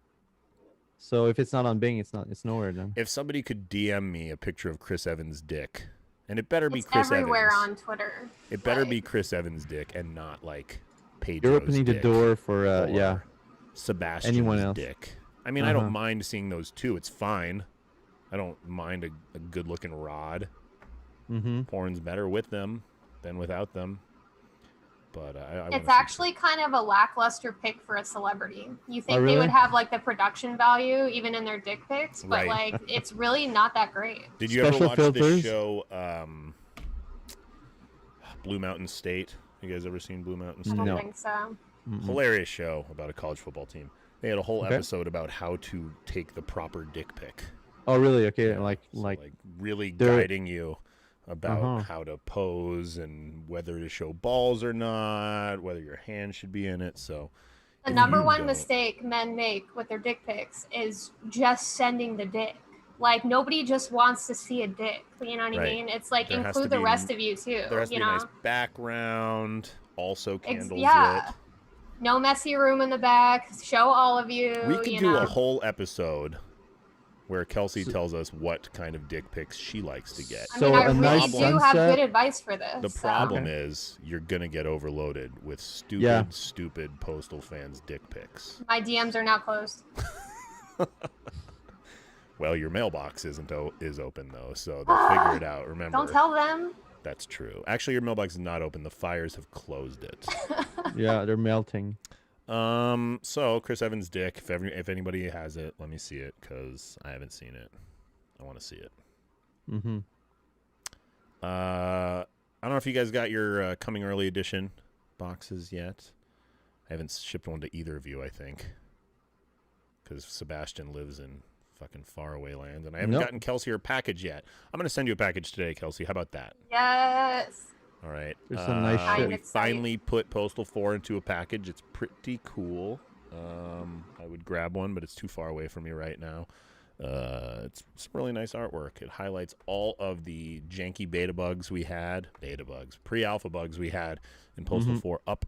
So if it's not on Bing, it's nowhere then. If somebody could DM me a picture of Chris Evans' dick, and it better be it's Chris everywhere Evans. on Twitter. It better be Chris Evans' dick and not like Pedro's You're opening dick the door for Sebastian's anyone else. dick. I mean, I don't mind seeing those too. It's fine. I don't mind a good-looking rod. Porn's better with them than without them. But it's actually kind of a lackluster pick for a celebrity. You think they would have like the production value even in their dick pics, but like it's really not that great. Did you ever watch the show Blue Mountain State? You guys ever seen Blue Mountain State? I don't think so. Hilarious show about a college football team. They had a whole episode about how to take the proper dick pic. Oh, really? Okay, yeah, like really guiding you about how to pose and whether to show balls or not, whether your hand should be in it. So the number one mistake men make with their dick pics is just sending the dick. Like nobody just wants to see a dick. You know what I mean? It's like include the rest of you too. There has to be a nice background, also candles lit. No messy room in the back. Show all of you. We could do a whole episode where Kelsey tells us what kind of dick pics she likes to get. I mean, I really do have good advice for this. The problem is you're going to get overloaded with stupid Postal fans' dick pics. My DMs are now closed. Well, your mailbox is open, though, so they'll figure it out. Remember. Don't tell them. That's true. Actually, your mailbox is not open. The fires have closed it. Yeah, they're melting. So Chris Evans' dick. If anybody has it, let me see it because I haven't seen it. I want to see it. I don't know if you guys got your coming early edition boxes yet. I haven't shipped one to either of you. I think because Sebastian lives in fucking faraway lands, and I haven't gotten Kelsey her package yet. I'm gonna send you a package today, Kelsey. How about that? Yes. All right. There's some nice shit. We finally put Postal 4 into a package. It's pretty cool. I would grab one, but it's too far away from me right now. It's some really nice artwork. It highlights all of the janky beta bugs, pre-alpha bugs we had in Postal 4 up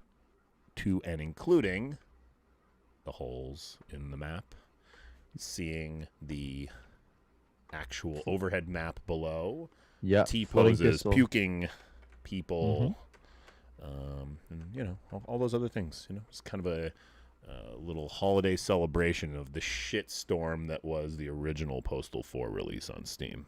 to and including the holes in the map. Seeing the actual overhead map below. Yeah. T-poses, puking people, and all those other things. It's kind of a little holiday celebration of the shit storm that was the original Postal 4 release on Steam.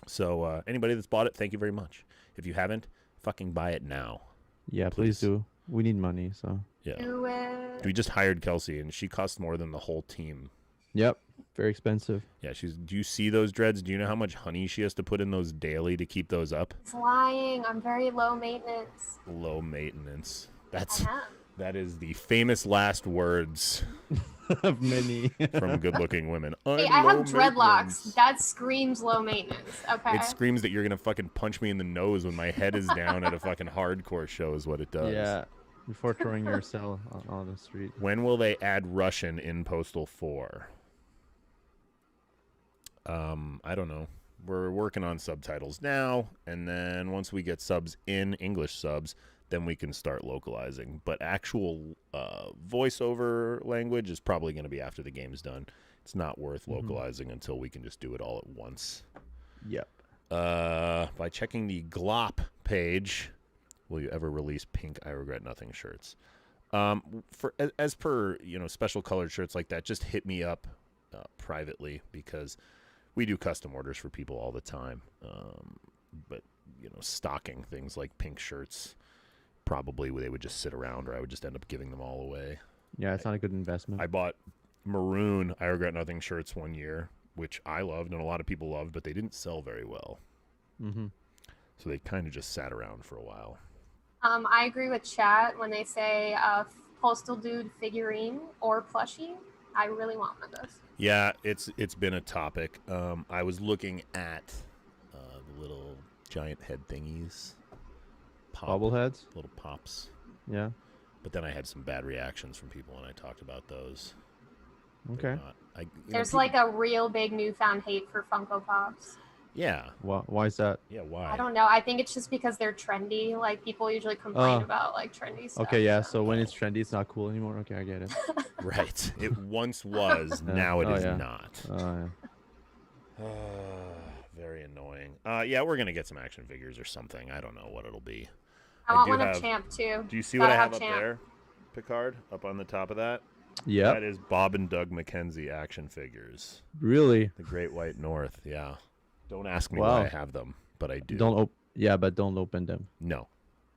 So anybody that's bought it, thank you very much. If you haven't, fucking buy it now. Yeah, please do. We need money, so. Yeah. Do it. We just hired Kelsey, and she costs more than the whole team. Yep. Very expensive. Yeah, do you see those dreads? Do you know how much honey she has to put in those daily to keep those up? It's lying. I'm very low maintenance. Low maintenance. I That is the famous last words Of many. from good-looking women. Hey, I have dreadlocks. That screams low maintenance. Okay. It screams that you're gonna fucking punch me in the nose when my head is down at a fucking hardcore show. Is what it does. Yeah. Before throwing your cell on the street. When will they add Russian in Postal 4? I don't know. We're working on subtitles now, and then once we get subs in, English subs, then we can start localizing. But actual voiceover language is probably going to be after the game's done. It's not worth localizing until we can just do it all at once. Yep. By checking the GLOP page, will you ever release pink I Regret Nothing shirts? As per special colored shirts like that, just hit me up privately, because we do custom orders for people all the time. But stocking things like pink shirts, probably they would just sit around, or I would just end up giving them all away. Yeah, it's not a good investment. I bought maroon I Regret Nothing shirts one year, which I loved and a lot of people loved, but they didn't sell very well. So they kind of just sat around for a while. I agree with chat when they say Postal Dude figurine or plushie. I really want one of those. Yeah, it's been a topic. I was looking at the little giant head thingies. Bobbleheads? Little pops. Yeah. But then I had some bad reactions from people when I talked about those. Okay. There's like a real big newfound hate for Funko Pops. Yeah. Why is that? Yeah, why? I don't know. I think it's just because they're trendy. Like, people usually complain about like trendy stuff. Okay, yeah. So when it's trendy, it's not cool anymore. Okay, I get it. Right. It once was. Now it is not. Very annoying. Yeah, we're gonna get some action figures or something. I don't know what it'll be. I want one of Champ too. Do you see what I have up there, Picard? Up on the top of that? Yeah. That is Bob and Doug McKenzie action figures. Really? The Great White North. Yeah. Don't ask me why I have them, but I do. Don't but don't open them. No.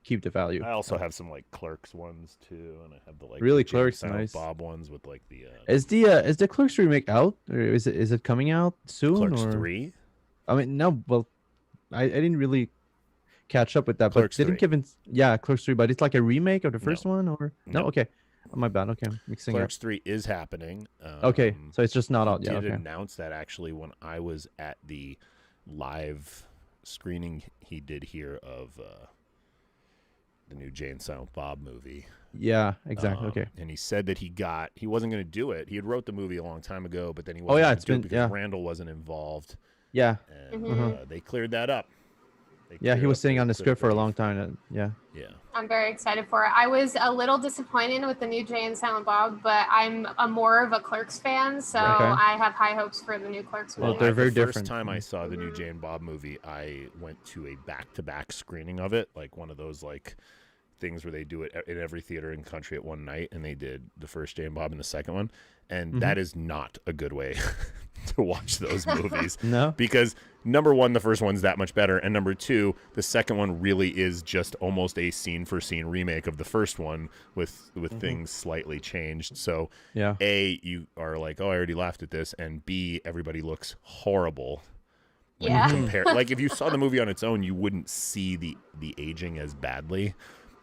Keep the value. I also have some like Clerks ones too, and I have the really Jay Clerks Silent nice Bob ones with like the. Is the Clerks remake out, or is it coming out soon? Clerks or? 3. I mean, no. Well, I didn't really catch up with that. Clerks but didn't 3. give Clerks 3, but it's like a remake of the first one, or no? No. Okay. Oh, my bad. Okay, I'm mixing Clerks up. 3 is happening. Okay, so it's just not out yet. Did Okay. announce that actually when I was at the live screening he did here of the new Jay and Silent Bob movie. Yeah, exactly. Okay. And he said that he wasn't going to do it. He had wrote the movie a long time ago, but then he wasn't going to do it because Randall wasn't involved. Yeah. And they cleared that up. Yeah, he was sitting on the script for a long time. Yeah. I'm very excited for it. I was a little disappointed with the new Jay and Silent Bob, but I'm more of a Clerks fan, so I have high hopes for the new Clerks movie. Well, they're very the different. first time I saw the new Jay and Bob movie, I went to a back-to-back screening of it, like one of those like things where they do it in every theater in the country at one night, and they did the first Jay and Bob and the second one, and that is not a good way to watch those movies. No, because number one, the first one's that much better, and number two, the second one really is just almost a scene-for-scene remake of the first one with things slightly changed. So A, you are like, oh, I already laughed at this, and B, everybody looks horrible. When you compare, like if you saw the movie on its own, you wouldn't see the aging as badly.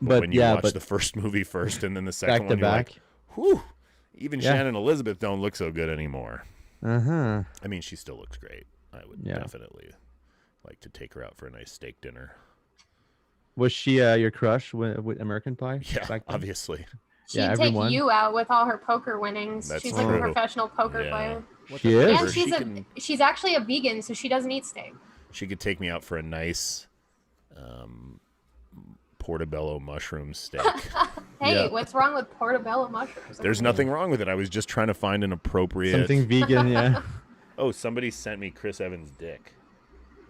But when you watch the first movie first and then the second one, you're like, whew, even Shannon and Elizabeth don't look so good anymore. I mean, she still looks great. I would definitely like to take her out for a nice steak dinner. Was she your crush with American Pie? Yeah, obviously. She'd take you out with all her poker winnings. That's She's true. like a professional poker player. She is? And she's actually a vegan, so she doesn't eat steak. She could take me out for a nice portobello mushroom steak. Hey, what's wrong with portobello mushrooms? There's nothing wrong with it. I was just trying to find an appropriate... Something vegan, yeah. Oh, somebody sent me Chris Evans' dick.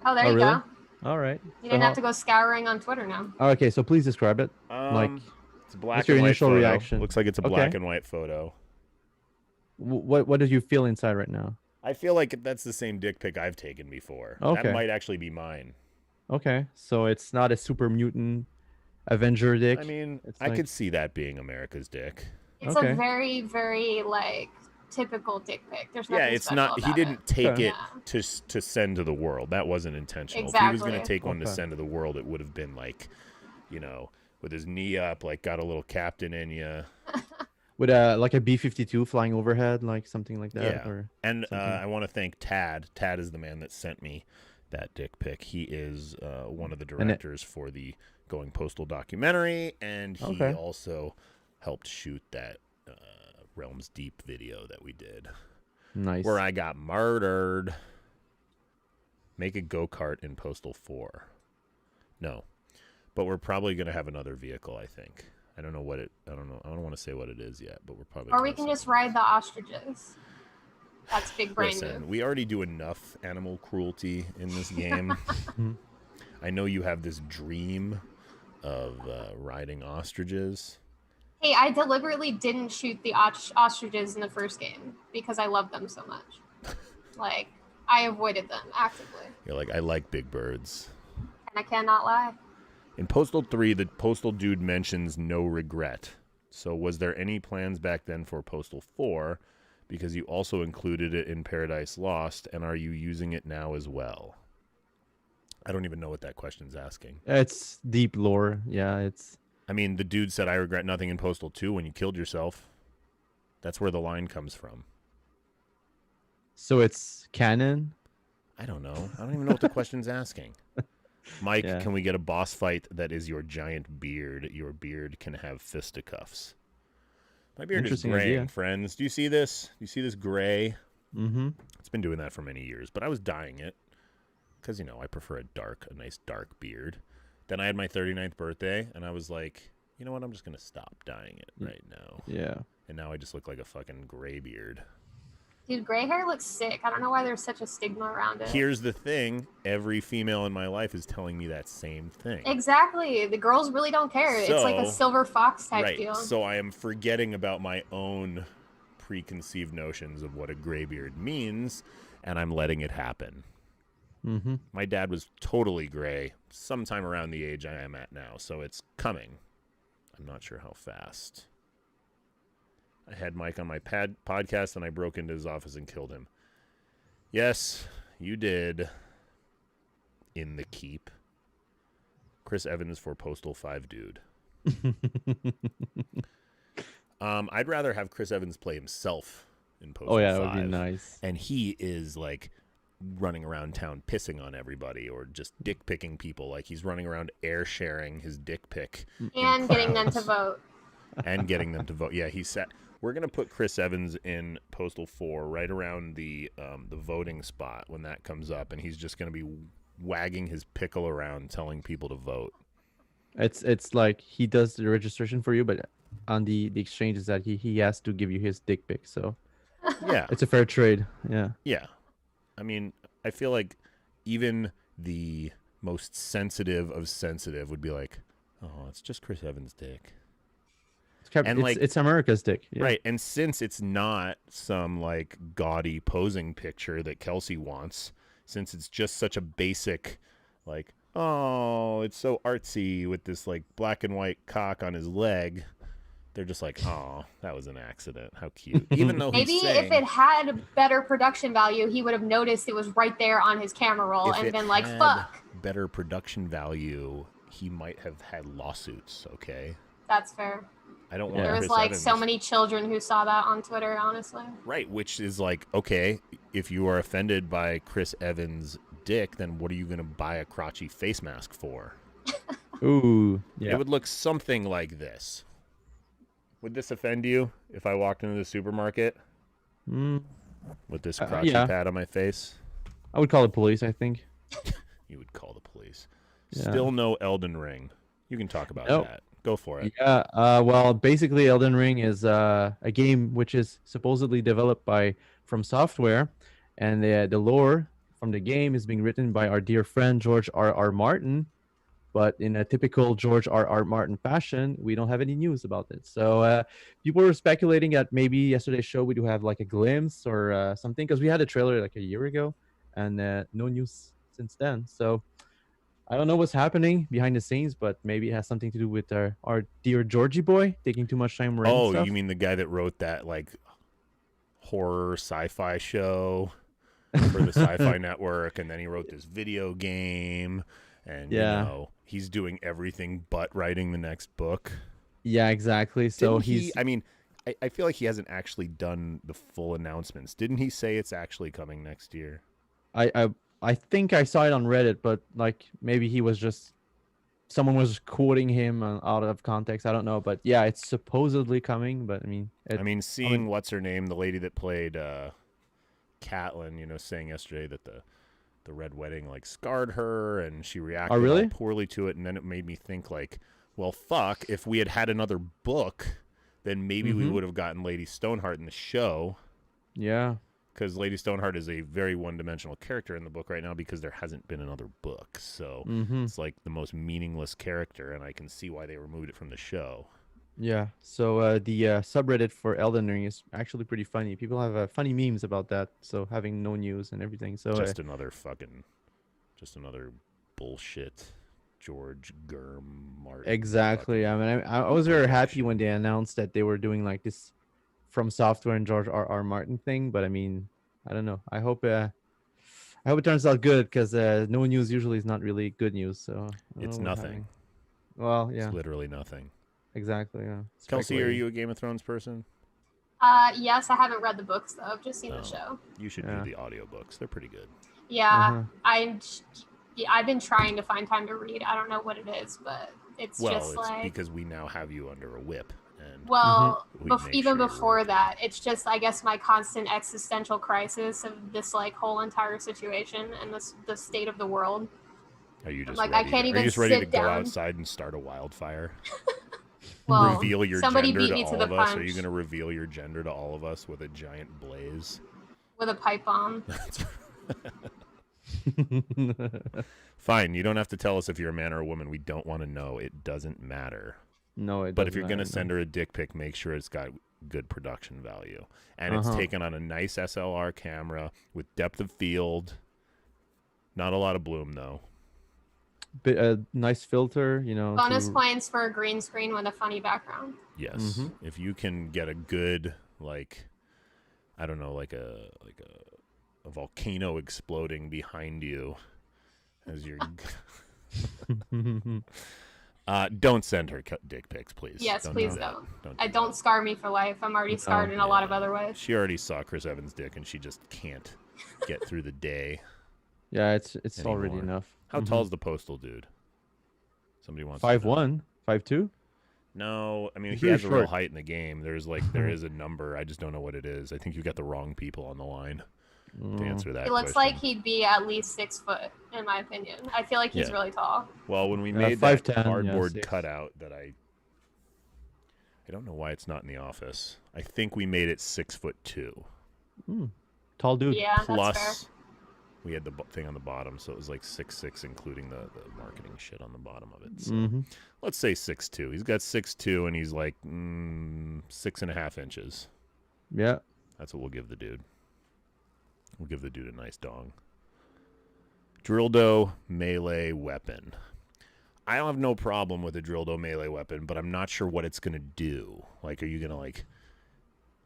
Oh, there you really? go. All right. You didn't have to go scouring on Twitter now. Okay, so please describe it. It's a black what's your and white initial photo. reaction? Looks like it's a black and white photo. What do you feel inside right now? I feel like that's the same dick pic I've taken before. Okay. That might actually be mine. Okay, so it's not a super mutant Avenger dick. I mean, it's I could see that being America's dick. It's a very, very like typical dick pic. There's nothing it's special not. about He didn't take it Yeah. to send to the world. That wasn't intentional. Exactly. If he was going to take one to send to the world, it would have been like, with his knee up, like got a little captain in you. With like a B-52 flying overhead, like something like that. Yeah. Or and I want to thank Tad. Tad is the man that sent me that dick pic. He is one of the directors for the Going Postal documentary, and he also helped shoot that Realms Deep video that we did. Nice. Where I got murdered. Make a go-kart in Postal 4. No. But we're probably going to have another vehicle, I think. I don't know what it... I don't know. I don't want to say what it is yet, but we're probably... Or we can just ride the ostriches. That's big brain Listen, move. we already do enough animal cruelty in this game. I know you have this dream of riding ostriches. Hey, I deliberately didn't shoot the ostriches in the first game because I love them so much. Like, I avoided them actively. You're like, I like big birds. And I cannot lie. In Postal 3, the postal dude mentions no regret. So was there any plans back then for Postal 4? Because you also included it in Paradise Lost, and are you using it now as well? I don't even know what that question's asking. It's deep lore. Yeah, it's... I mean, the dude said, I regret nothing in Postal 2 when you killed yourself. That's where the line comes from. So it's canon? I don't know. I don't even know what the question's asking. Mike, can we get a boss fight that is your giant beard? Your beard can have fisticuffs. My beard is graying, friends. Do you see this? Do you see this gray? Mm-hmm. It's been doing that for many years, but I was dyeing it because, I prefer a nice dark beard. Then I had my 39th birthday, and I was like, you know what? I'm just going to stop dyeing it right now. Yeah. And now I just look like a fucking gray beard. Dude, gray hair looks sick. I don't know why there's such a stigma around it. Here's the thing. Every female in my life is telling me that same thing. Exactly. The girls really don't care. It's like a silver fox type deal. So I am forgetting about my own preconceived notions of what a gray beard means, and I'm letting it happen. Mm-hmm. My dad was totally gray sometime around the age I am at now, so it's coming. I'm not sure how fast. I had Mike on my podcast, and I broke into his office and killed him. Yes, you did. In the Keep. Chris Evans for Postal 5 dude. I'd rather have Chris Evans play himself in Postal 5. Oh, yeah, that would be nice. And he is, like, running around town pissing on everybody or just dick picking people. Like, he's running around air sharing his dick pic. And getting them to vote. And getting them to vote. Yeah, he said... We're going to put Chris Evans in Postal 4 right around the voting spot when that comes up, and he's just going to be wagging his pickle around telling people to vote. It's like he does the registration for you, but on the exchange is that he has to give you his dick pic. So yeah, it's a fair trade. Yeah. Yeah. I mean, I feel like even the most sensitive of sensitive would be like, oh, it's just Chris Evans' dick. It's America's dick. Yeah. Right. And since it's not some like gaudy posing picture that Kelsey wants, since it's just such a basic, like, oh, it's so artsy with this like black and white cock on his leg, they're just like, oh, that was an accident. How cute. Even though maybe if it had better production value, he would have noticed it was right there on his camera roll and been like, fuck. Better production value, he might have had lawsuits, okay? That's fair. I don't want There was Chris like Evans. so many children who saw that on Twitter, honestly. Right, which is like, okay, if you are offended by Chris Evans' dick, then what are you going to buy a crotchy face mask for? Ooh, yeah. It would look something like this. Would this offend you if I walked into the supermarket? with this crotchy yeah. pad on my face? I would call the police, I think. You would call the police. Yeah. Still no Elden Ring. You can talk about Nope. that. Go for it. Yeah. Well, basically, Elden Ring is a game which is supposedly developed by From Software, and the lore from the game is being written by our dear friend George R. Martin. But in a typical George R. Martin fashion, we don't have any news about it. So people were speculating that maybe yesterday's show we do have like a glimpse or something, because we had a trailer like a year ago, and no news since then. So I don't know what's happening behind the scenes, but maybe it has something to do with our dear Georgie boy taking too much time writing stuff. You mean the guy that wrote that like horror sci-fi show for the Sci-Fi Network, and then he wrote this video game, and he's doing everything but writing the next book. Yeah, exactly. So I feel like he hasn't actually done the full announcements. Didn't he say it's actually coming next year? I think I saw it on Reddit, but like maybe he was just someone was quoting him out of context. I don't know, but yeah, it's supposedly coming. But seeing what's her name, the lady that played Catelyn, saying yesterday that the Red Wedding like scarred her, and she reacted all poorly to it, and then it made me think like, well, fuck, if we had another book, then maybe we would have gotten Lady Stoneheart in the show. Yeah. Because Lady Stoneheart is a very one-dimensional character in the book right now because there hasn't been another book. So it's like the most meaningless character, and I can see why they removed it from the show. Yeah. So the subreddit for Elden Ring is actually pretty funny. People have funny memes about that. So having no news and everything. So just another bullshit George Martin. Exactly. I mean, I was very happy when they announced that they were doing like this From Software and George R. Martin thing, but I mean, I don't know. I hope it turns out good, because no news usually is not really good news. So it's nothing. Well, yeah, it's literally nothing. Exactly. Yeah. Kelsey, are you a Game of Thrones person? Yes, I haven't read the books though. I've just seen the show. You should do the audiobooks. They're pretty good. Yeah, I've been trying to find time to read. I don't know what it is, but it's because we now have you under a whip. Even before that, it's just, I guess, my constant existential crisis of this like whole entire situation and the state of the world. Are you just like ready I can't even are you just ready sit to go down outside and start a wildfire? Well, reveal your somebody gender beat to me all to the of us? punch Are you going to reveal your gender to all of us with a giant blaze? with a pipe bomb. Fine, you don't have to tell us if you're a man or a woman. We don't want to know. It doesn't matter. No, it doesn't. But if you're going to send her a dick pic, make sure it's got good production value. And it's taken on a nice SLR camera with depth of field. Not a lot of bloom, though. A nice filter, Bonus points for a green screen with a funny background. Yes. If you can get a good, like, I don't know, like a volcano exploding behind you as you're... don't send her dick pics, please. Yes, please don't. Don't scar me for life. I'm already scarred in a lot of other ways. She already saw Chris Evans' dick, and she just can't get through the day. Yeah, it's already enough. How tall is the postal dude? Somebody wants 5'1", 5'2"? No, I mean, he has a real height in the game. There is a number. I just don't know what it is. I think you got the wrong people on the line to answer that. He looks like he'd be at least 6 foot, in my opinion. I feel like he's really tall. Well, when we made that cardboard cutout that I don't know why it's not in the office. I think we made it 6'2". Tall dude. Yeah, plus, that's fair. we had the thing on the bottom, so it was like 6'6", including the marketing shit on the bottom of it. So let's say 6'2". He's got 6'2", and he's like 6.5 inches. Yeah. That's what we'll give the dude. We'll give the dude a nice dong. Dildo melee weapon. I don't have no problem with a dildo melee weapon, but I'm not sure what it's going to do. Like, are you going to, like,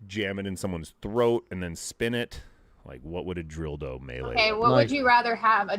jam it in someone's throat and then spin it? Like, what would a dildo melee weapon? What would you rather have? A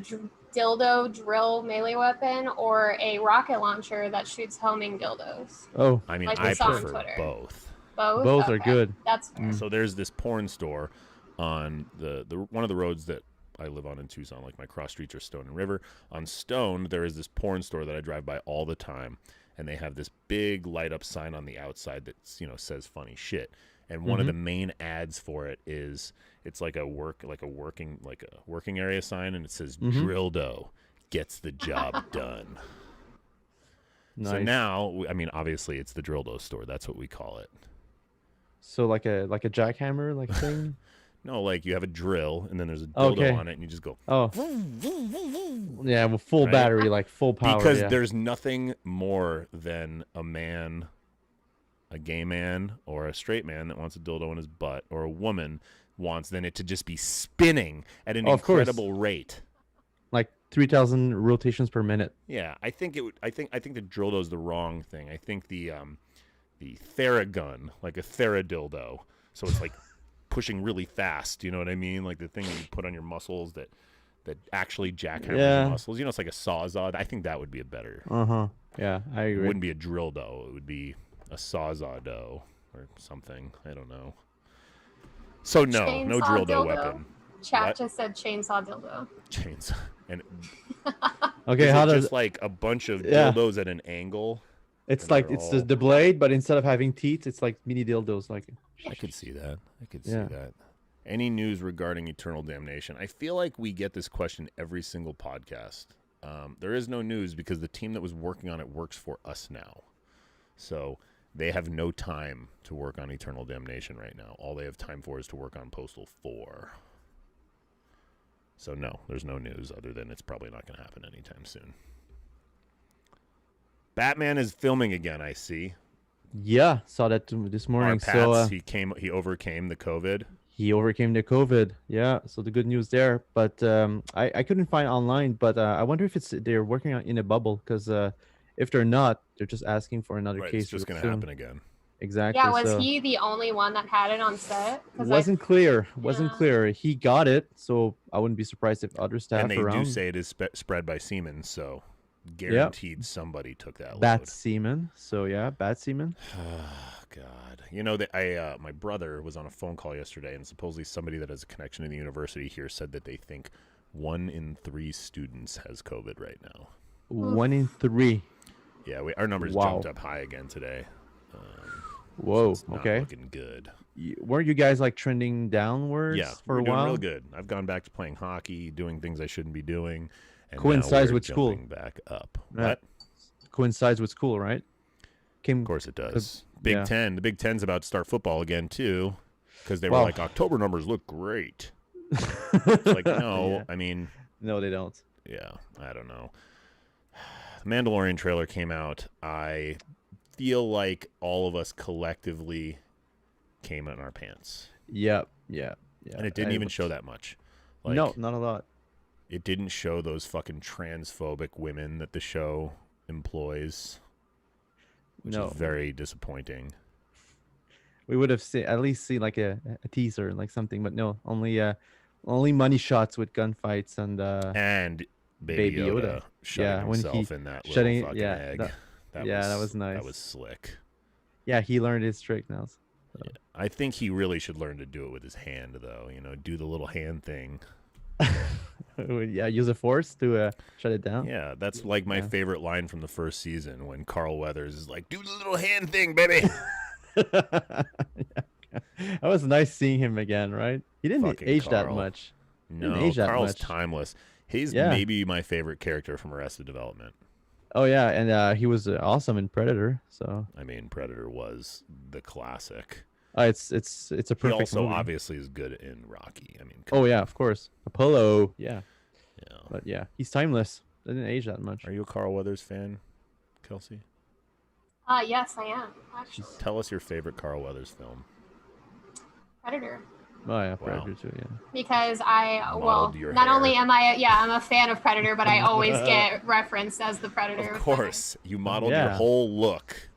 dildo drill melee weapon or a rocket launcher that shoots homing dildos? Oh. I mean, like I prefer both. Both are good. That's fair. So there's this porn store on the one of the roads that I live on in Tucson, like my cross streets are Stone and River. On Stone, there is this porn store that I drive by all the time, and they have this big light up sign on the outside that says funny shit. and one of the main ads for it is it's like a working area sign, and it says "Drildo gets the job done." Nice. So now, I mean, obviously, it's the Drildo store. That's what we call it. So like a jackhammer like thing. No, like you have a drill, and then there's a dildo on it, and you just go. Oh. Yeah, with full battery, like full power. Because there's nothing more than a gay man, or a straight man that wants a dildo in his butt, or a woman wants then it to just be spinning at an incredible rate. Like 3,000 rotations per minute. Yeah, I think the dildo is the wrong thing. I think the Theragun, like a Theradildo, so it's like pushing really fast. You know what I mean? Like the thing that you put on your muscles that actually jackhammers your muscles. You know, it's like a Sawzall. I think that would be a better. Yeah, I agree. It wouldn't be a Drildo. It would be a Sawzall or something. I don't know. So no Drildo dildo. Weapon. Chat just said chainsaw dildo. Chainsaw. And okay, how does just like a bunch of dildos at an angle? It's like it's the blade, but instead of having teeth, it's like mini dildos. Like I could see that. See that. Any news regarding Eternal Damnation? I feel like we get this question every single podcast. There is no news because the team that was working on it works for us now. So they have no time to work on Eternal Damnation right now. All they have time for is to work on Postal 4. So no, there's no news other than it's probably not going to happen anytime soon. Batman is filming again, I see. Yeah, saw that this morning. So he overcame the COVID. He overcame the COVID. Yeah, so the good news there. But I couldn't find online. But I wonder if they're working in a bubble, because if they're not, they're just asking for another case. It's just going to happen again. Exactly. Yeah, was he the only one that had it on set? Wasn't clear. He got it, so I wouldn't be surprised if other staff around. And they do say it is spread by semen, so guaranteed somebody took that load. Bat semen. So yeah, bat semen. God. You know, my brother was on a phone call yesterday, and supposedly somebody that has a connection to the university here said that they think 1 in 3 students has COVID right now. 1 in 3. Yeah, our numbers jumped up high again today. Whoa. So okay. Looking good. Weren't you guys like trending downwards for a while? Doing real good. I've gone back to playing hockey, doing things I shouldn't be doing. And coincides now we're with school. Jumping back up. What? Coincides with school, right? Of course it does. Big Ten. The Big Ten's about to start football again too, because they were like, October numbers look great. It's like, no, I mean, no, they don't. Yeah, I don't know. The Mandalorian trailer came out. I feel like all of us collectively came in our pants. Yeah. And it didn't even show that much. Like, no, not a lot. It didn't show those fucking transphobic women that the show employs, which is very disappointing. We would have at least seen like a teaser, like something, but no, only money shots with gunfights and Baby Yoda shutting himself in that little fucking egg. That was nice. That was slick. Yeah, he learned his trick now. So. Yeah. I think he really should learn to do it with his hand, though. You know, do the little hand thing. Yeah, use a force to shut it down. Yeah, that's like my favorite line from the first season when Carl Weathers is like, "Do the little hand thing, baby." That was nice seeing him again, right? He didn't fucking age Carl. that much. No, Carl's timeless. He's maybe my favorite character from Arrested Development. Oh yeah, and he was awesome in Predator. So I mean, Predator was the classic. It's a perfect He also movie. obviously is good in Rocky. I mean, yeah, of course, Apollo. Yeah, yeah. But yeah, he's timeless. Doesn't age that much. Are you a Carl Weathers fan, Kelsey? Yes, I am actually. Tell us your favorite Carl Weathers film. Predator. Oh yeah, Predator too. Yeah. Because I'm a fan of Predator, but I always get referenced as the Predator. Of course, you modeled your whole look.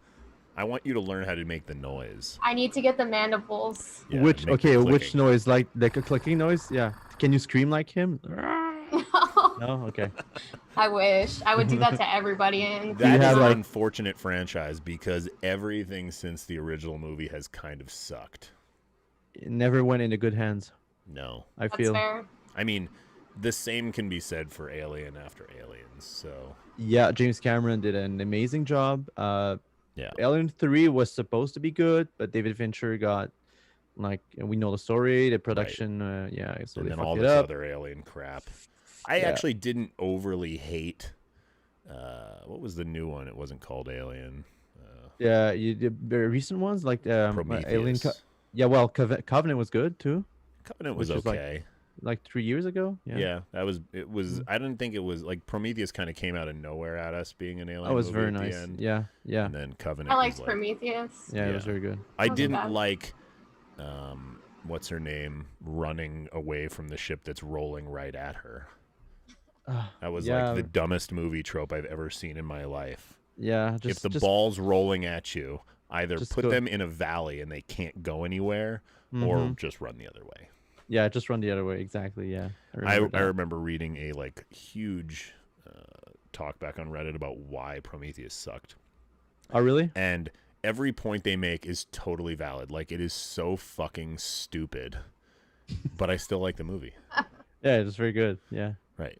I want you to learn how to make the noise. I need to get the mandibles. Yeah, which noise? Like a clicking noise? Yeah. Can you scream like him? No. Okay. I wish I would do that to everybody. That is an unfortunate franchise because everything since the original movie has kind of sucked. It never went into good hands. No. I feel. That's fair. I mean, the same can be said for Alien after Aliens. So. Yeah, James Cameron did an amazing job. Yeah. Alien 3 was supposed to be good, but David Fincher got like we know the story, the production. So and they then fucked all it this up. other alien crap. I Yeah. actually didn't overly hate. What was the new one? It wasn't called Alien. Yeah, the very recent ones like Alien. Prometheus. Well, Covenant was good too, Covenant was which is okay. like 3 years ago. Yeah, that was. It was. I didn't think it was like Prometheus. Kind of came out of nowhere at us being an alien. That was movie very at nice. The end. Yeah. And then Covenant. I was liked like, Prometheus. Yeah, it was very good. I Wasn't didn't bad. like. What's her name? Running away from the ship that's rolling right at her. That was yeah. like the dumbest movie trope I've ever seen in my life. Yeah, If the ball's rolling at you, either just put go- them in a valley and they can't go anywhere, or just run the other way. Yeah, just run the other way. Exactly. Yeah. I remember reading a like huge talk back on Reddit about why Prometheus sucked. Oh, really? And every point they make is totally valid. Like, it is so fucking stupid, but I still like the movie. Yeah, it was very good. Yeah. Right.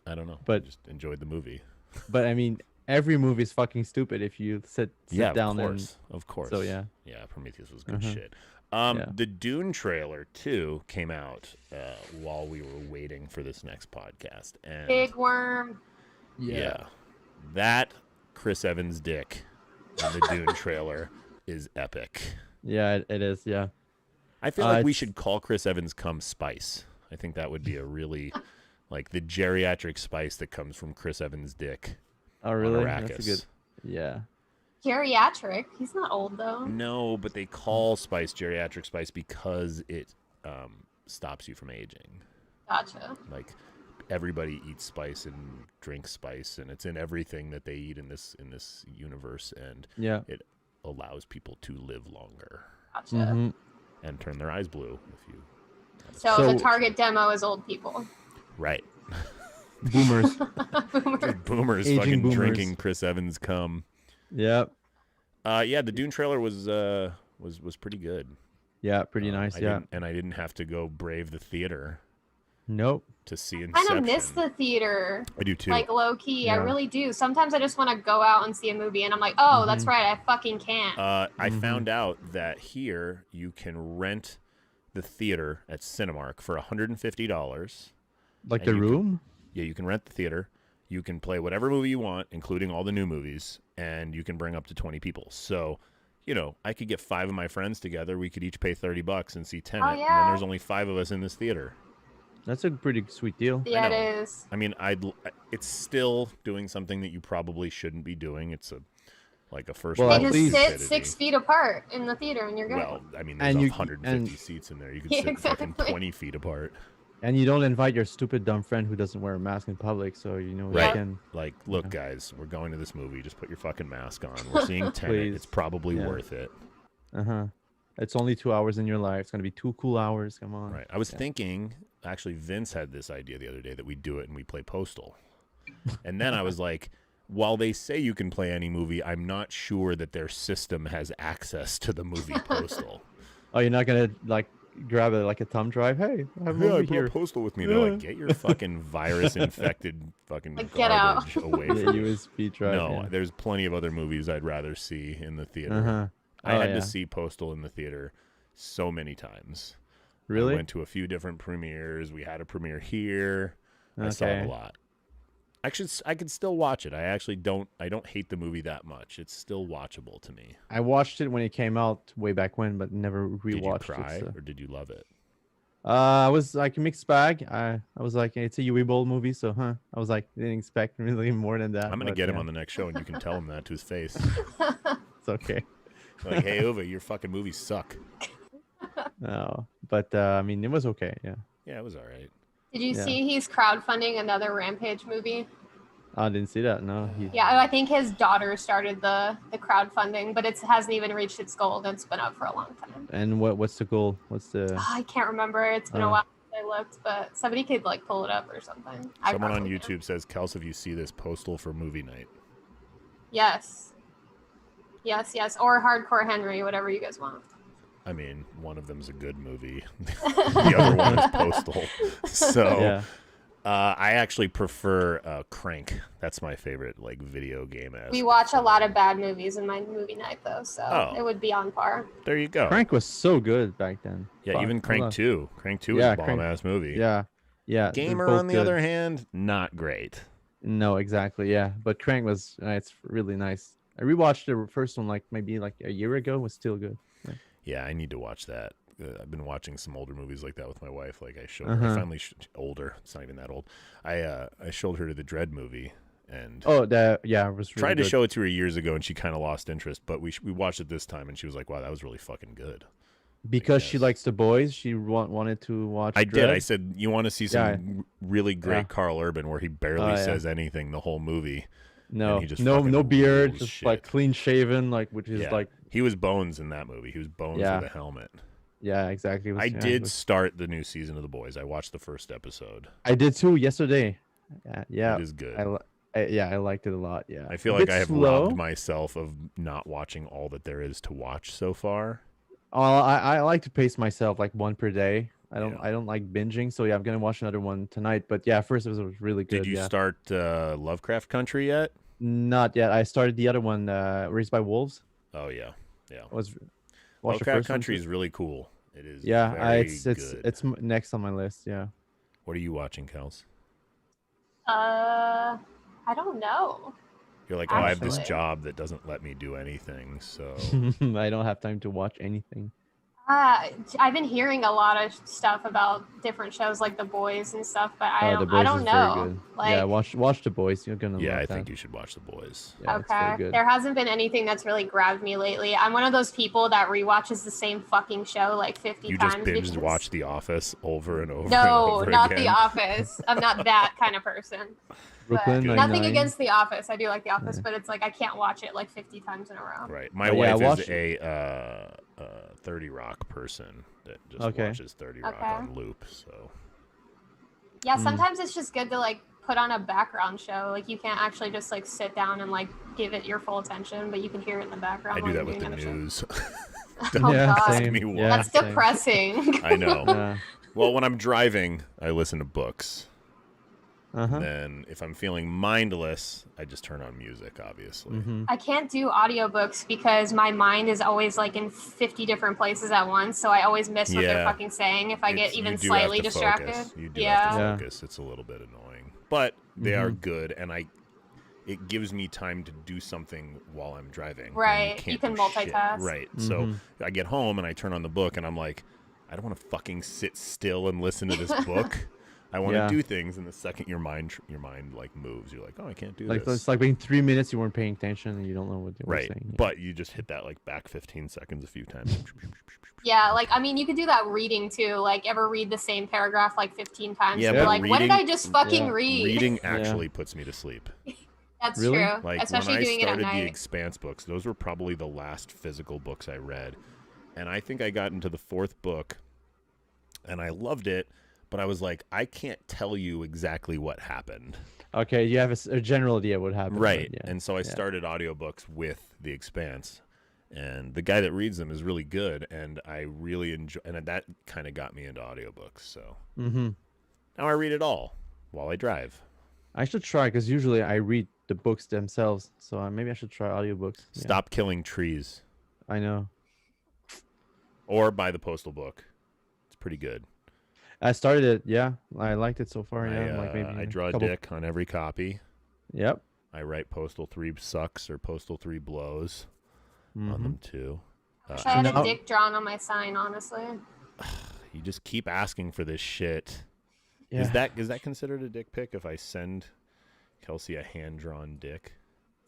I don't know. But- I just enjoyed the movie. But I mean, every movie is fucking stupid if you sit down Of course. So yeah. Yeah, Prometheus was good shit. Yeah. The Dune trailer too came out while we were waiting for this next podcast, and Big worm. yeah, that Chris Evans dick in the Dune trailer is epic. Yeah, it is. Yeah. I feel like we it's- should call Chris Evans cum spice. I think that would be a really like the geriatric spice that comes from Chris Evans' dick. Oh, on really? Arrakis. That's a good. Yeah. Geriatric. He's not old though. No, but they call spice geriatric spice because it stops you from aging. Gotcha. Like everybody eats spice and drinks spice, and it's in everything that they eat in this universe, and Yeah. it allows people to live longer Gotcha. Mhm. and turn their eyes blue if you. So, So- the target demo is old people. Right. Boomers. Boomers Aging fucking boomers. drinking Chris Evans cum. Yep. Yeah, the Dune trailer was pretty good. Yeah, pretty nice. Yeah. I didn't have to go brave the theater Nope. to see I Inception. kind of miss the theater. I do too. Like low key, I Yeah. really do. Sometimes I just want to go out and see a movie, and I'm like, oh, that's right, I fucking can't. I found out that here you can rent the theater at Cinemark for $150. Like And the you can- room. Yeah, you can rent the theater. You can play whatever movie you want, including all the new movies, and you can bring up to 20 people. So, I could get 5 of my friends together. We could each pay $30 and see Tenet. And then yeah. there's only 5 of us in this theater. That's a pretty sweet deal. Yeah, I know. it is. I mean, it's still doing something that you probably shouldn't be doing. It's a first. Well, They at world just least- sit stupidity. 6 feet apart in the theater, and you're good. Well, I mean, And there's you- 150 and- seats in there. You could Yeah, sit fucking exactly. 20 feet apart. And you don't invite your stupid dumb friend who doesn't wear a mask in public, so you Right. can. Like, look, guys, we're going to this movie. Just put your fucking mask on. We're seeing Tenet. Please. It's probably Yeah. worth it. It's only 2 hours in your life. It's gonna be 2 cool hours. Come on. Right. I was thinking, actually, Vince had this idea the other day that we do it and we play Postal. And then I was like, while they say you can play any movie, I'm not sure that their system has access to the movie Postal. Oh, you're not gonna grab it like a thumb drive. Hey, I have a Yeah, I movie brought here. Postal with me. They're like, get your fucking virus-infected fucking Like, get out. garbage away Yeah, from me. USB drive. No, yeah. there's plenty of other movies I'd rather see in the theater. Uh-huh. I Oh, had yeah. to see Postal in the theater so many times. Really? I went to a few different premieres. We had a premiere here. I saw it Okay. a lot. Actually, I could still watch it. I actually don't. I don't hate the movie that much. It's still watchable to me. I watched it when it came out way back when, but never Did you rewatched cry it. So. or did you love it? I was like a mixed bag. I was like, it's a Yui Bowl movie, so I was like, didn't expect really more than that. I'm gonna but get him yeah, on the next show, and you can tell him that to his face. It's okay. Like, hey, Uwe, your fucking movies suck. No, but I mean, it was okay. Yeah, Yeah, it was all right. Did you Yeah. see he's crowdfunding another Rampage movie? I didn't see that. No. Yeah, I think his daughter started the crowdfunding, but it hasn't even reached its goal, and it's been up for a long time. And what's the goal? What's the? Oh, I can't remember. It's been a Oh. while since I looked, but somebody could pull it up or something. I Someone on probably YouTube says, "Kels, if you see this, Postal for movie night." Yes. Yes, yes. Or Hardcore Henry, whatever you guys want. I mean, one of them's a good movie. The other one is Postal. So, Yeah. I actually prefer Crank. That's my favorite like video game. We watch a lot of bad movies in my movie night though, so it would be on par. There you go. Crank was so good back then. Yeah, Fuck, even Crank 2. Crank 2 is a bomb-ass movie. Yeah. Yeah. Gamer, on the other hand, not great. No, exactly. Yeah. But Crank was, it's really nice. I rewatched the first one like maybe like a year ago. It was still good. Yeah, I need to watch that. I've been watching some older movies like that with my wife. Like I showed her, I finally older. It's not even that old. I showed her the Dread movie, and it was really tried to good. show it to her years ago, and she kind of lost interest. But we watched it this time, and she was like, "Wow, that was really fucking good." Because she likes the boys, she wanted to watch. I Dread. did. I said, "You want to see some really great Carl Urban, where he barely says anything the whole movie." No, and he just no beard, rules just shit. like clean shaven, like which is like he was Bones in that movie. He was Bones with a helmet. Yeah, exactly. I did start the new season of The Boys. I watched the first episode. I did too yesterday. Yeah, it is good. I liked it a lot. Yeah, I feel like I have robbed myself of not watching all that there is to watch so far. I like to pace myself like one per day. I don't like binging, so I'm gonna watch another one tonight. But yeah, first it was really good. Did you start Lovecraft Country yet? Not yet. I started the other one, Raised by Wolves. Oh yeah. Lovecraft Country is really cool. It is. Yeah, very it's next on my list. Yeah. What are you watching, Kels? I don't know. You're like, I have this job that doesn't let me do anything, so I don't have time to watch anything. I've been hearing a lot of stuff about different shows like The Boys and stuff, but I don't know. Like, yeah, watch The Boys. You're gonna. Yeah, I think you should watch The Boys. Yeah, okay. There hasn't been anything that's really grabbed me lately. I'm one of those people that rewatches the same fucking show like 50 you times. You just binge watch The Office over and over. No, and over not again. The Office. I'm not that kind of person. Brooklyn Nine-Nine. Nothing against The Office. I do like The Office, but it's like I can't watch it like 50 times in a row. Right. My wife is a 30 Rock person that just watches 30 Rock on loop. So. Yeah, sometimes it's just good to like put on a background show. Like you can't actually just like sit down and like give it your full attention, but you can hear it in the background. I do that with the news. Oh God, ask me why. That's depressing. I know. Well, when I'm driving, I listen to books. Uh-huh. Then if I'm feeling mindless, I just turn on music, obviously. Mm-hmm. I can't do audiobooks because my mind is always like in 50 different places at once, so I always miss what they're fucking saying if I get even slightly distracted. You do have to focus. It's a little bit annoying. But they are good, and it gives me time to do something while I'm driving. Right. You can multitask. Shit. Right. So I get home and I turn on the book and I'm like, I don't want to fucking sit still and listen to this book. I want to do things, and the second your mind like moves, you're like, oh, I can't do this. It's like in 3 minutes you weren't paying attention and you don't know what they were saying. Right, but you just hit that like back 15 seconds a few times. Yeah, like I mean, you could do that reading too. Like, ever read the same paragraph like 15 times? Yeah, and but like, what did I just fucking read? Reading actually puts me to sleep. That's really? true. Like especially when I doing it at started night. the Expanse books, those were probably the last physical books I read, and I think I got into the fourth book, and I loved it. But I was like, I can't tell you exactly what happened. Okay, you have a general idea what happened. Right. And so I started audiobooks with The Expanse. And the guy that reads them is really good. And I really enjoy, and that kind of got me into audiobooks. So now I read it all while I drive. I should try, because usually I read the books themselves. So maybe I should try audiobooks. Stop killing trees. I know. Or buy the Postal book. It's pretty good. I started it. Yeah, I liked it so far. I draw a dick on every copy. Yep. I write Postal 3 sucks or Postal 3 blows on them too. I wish I had a dick drawn on my sign, honestly. You just keep asking for this shit. Yeah. Is that considered a dick pic if I send Kelsey a hand-drawn dick?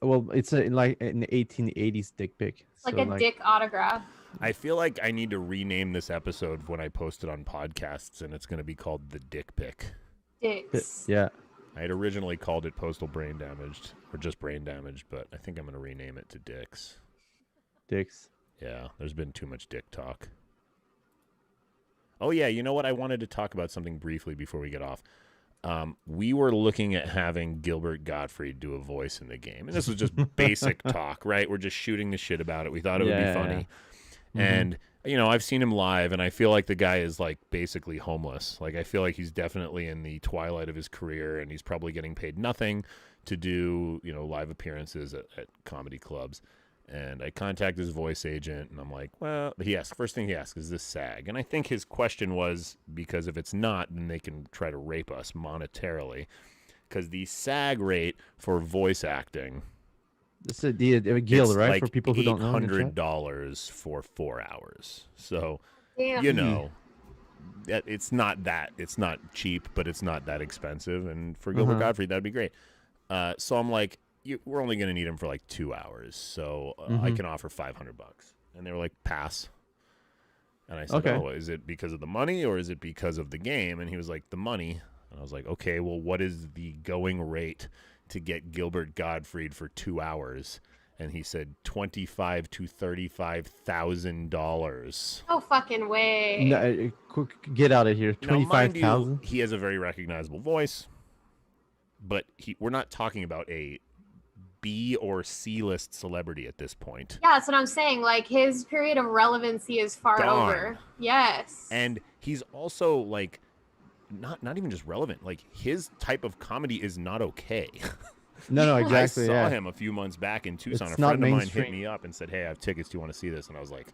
Well, it's like an 1880s dick pic. Like a dick autograph. I feel like I need to rename this episode when I post it on podcasts, and it's going to be called The Dick Pic. Dicks. Yeah. I had originally called it Postal Brain Damaged, or just Brain Damaged, but I think I'm going to rename it to Dicks. Dicks. Yeah, there's been too much dick talk. Oh, yeah, you know what? I wanted to talk about something briefly before we get off. We were looking at having Gilbert Gottfried do a voice in the game. And this was just basic talk, right? We're just shooting the shit about it. We thought it would be funny. And you know, I've seen him live, and I feel like the guy is like basically homeless. Like I feel like he's definitely in the twilight of his career, and he's probably getting paid nothing to do, you know, live appearances at comedy clubs. And I contact his voice agent, and I'm like, well, first thing he asks, is this SAG? And I think his question was, because if it's not, then they can try to rape us monetarily. Because the SAG rate for voice acting, It's a guild, it's right? like For people who don't know. $800 for 4 hours. So, Damn. you know, it's not cheap, but it's not that expensive. And for Gilbert Gottfried, that'd be great. So I'm like, we're only going to need him for like 2 hours. So I can offer $500. And they were like, pass. And I said, oh, is it because of the money or is it because of the game? And he was like, the money. And I was like, okay, well, what is the going rate to get Gilbert Gottfried for 2 hours? And he said $25,000 to $35,000. No fucking way. No, get out of here. 25,000. He has a very recognizable voice, but we're not talking about a B or C list celebrity at this point. Yeah, that's what I'm saying. Like his period of relevancy is far Gone. over. Yes. And he's also like not even just relevant. Like his type of comedy is not okay. No, exactly. I saw yeah. him a few months back in Tucson. It's A friend not of mine mainstream. hit me up and said, hey, I have tickets. Do you want to see this? And I was like,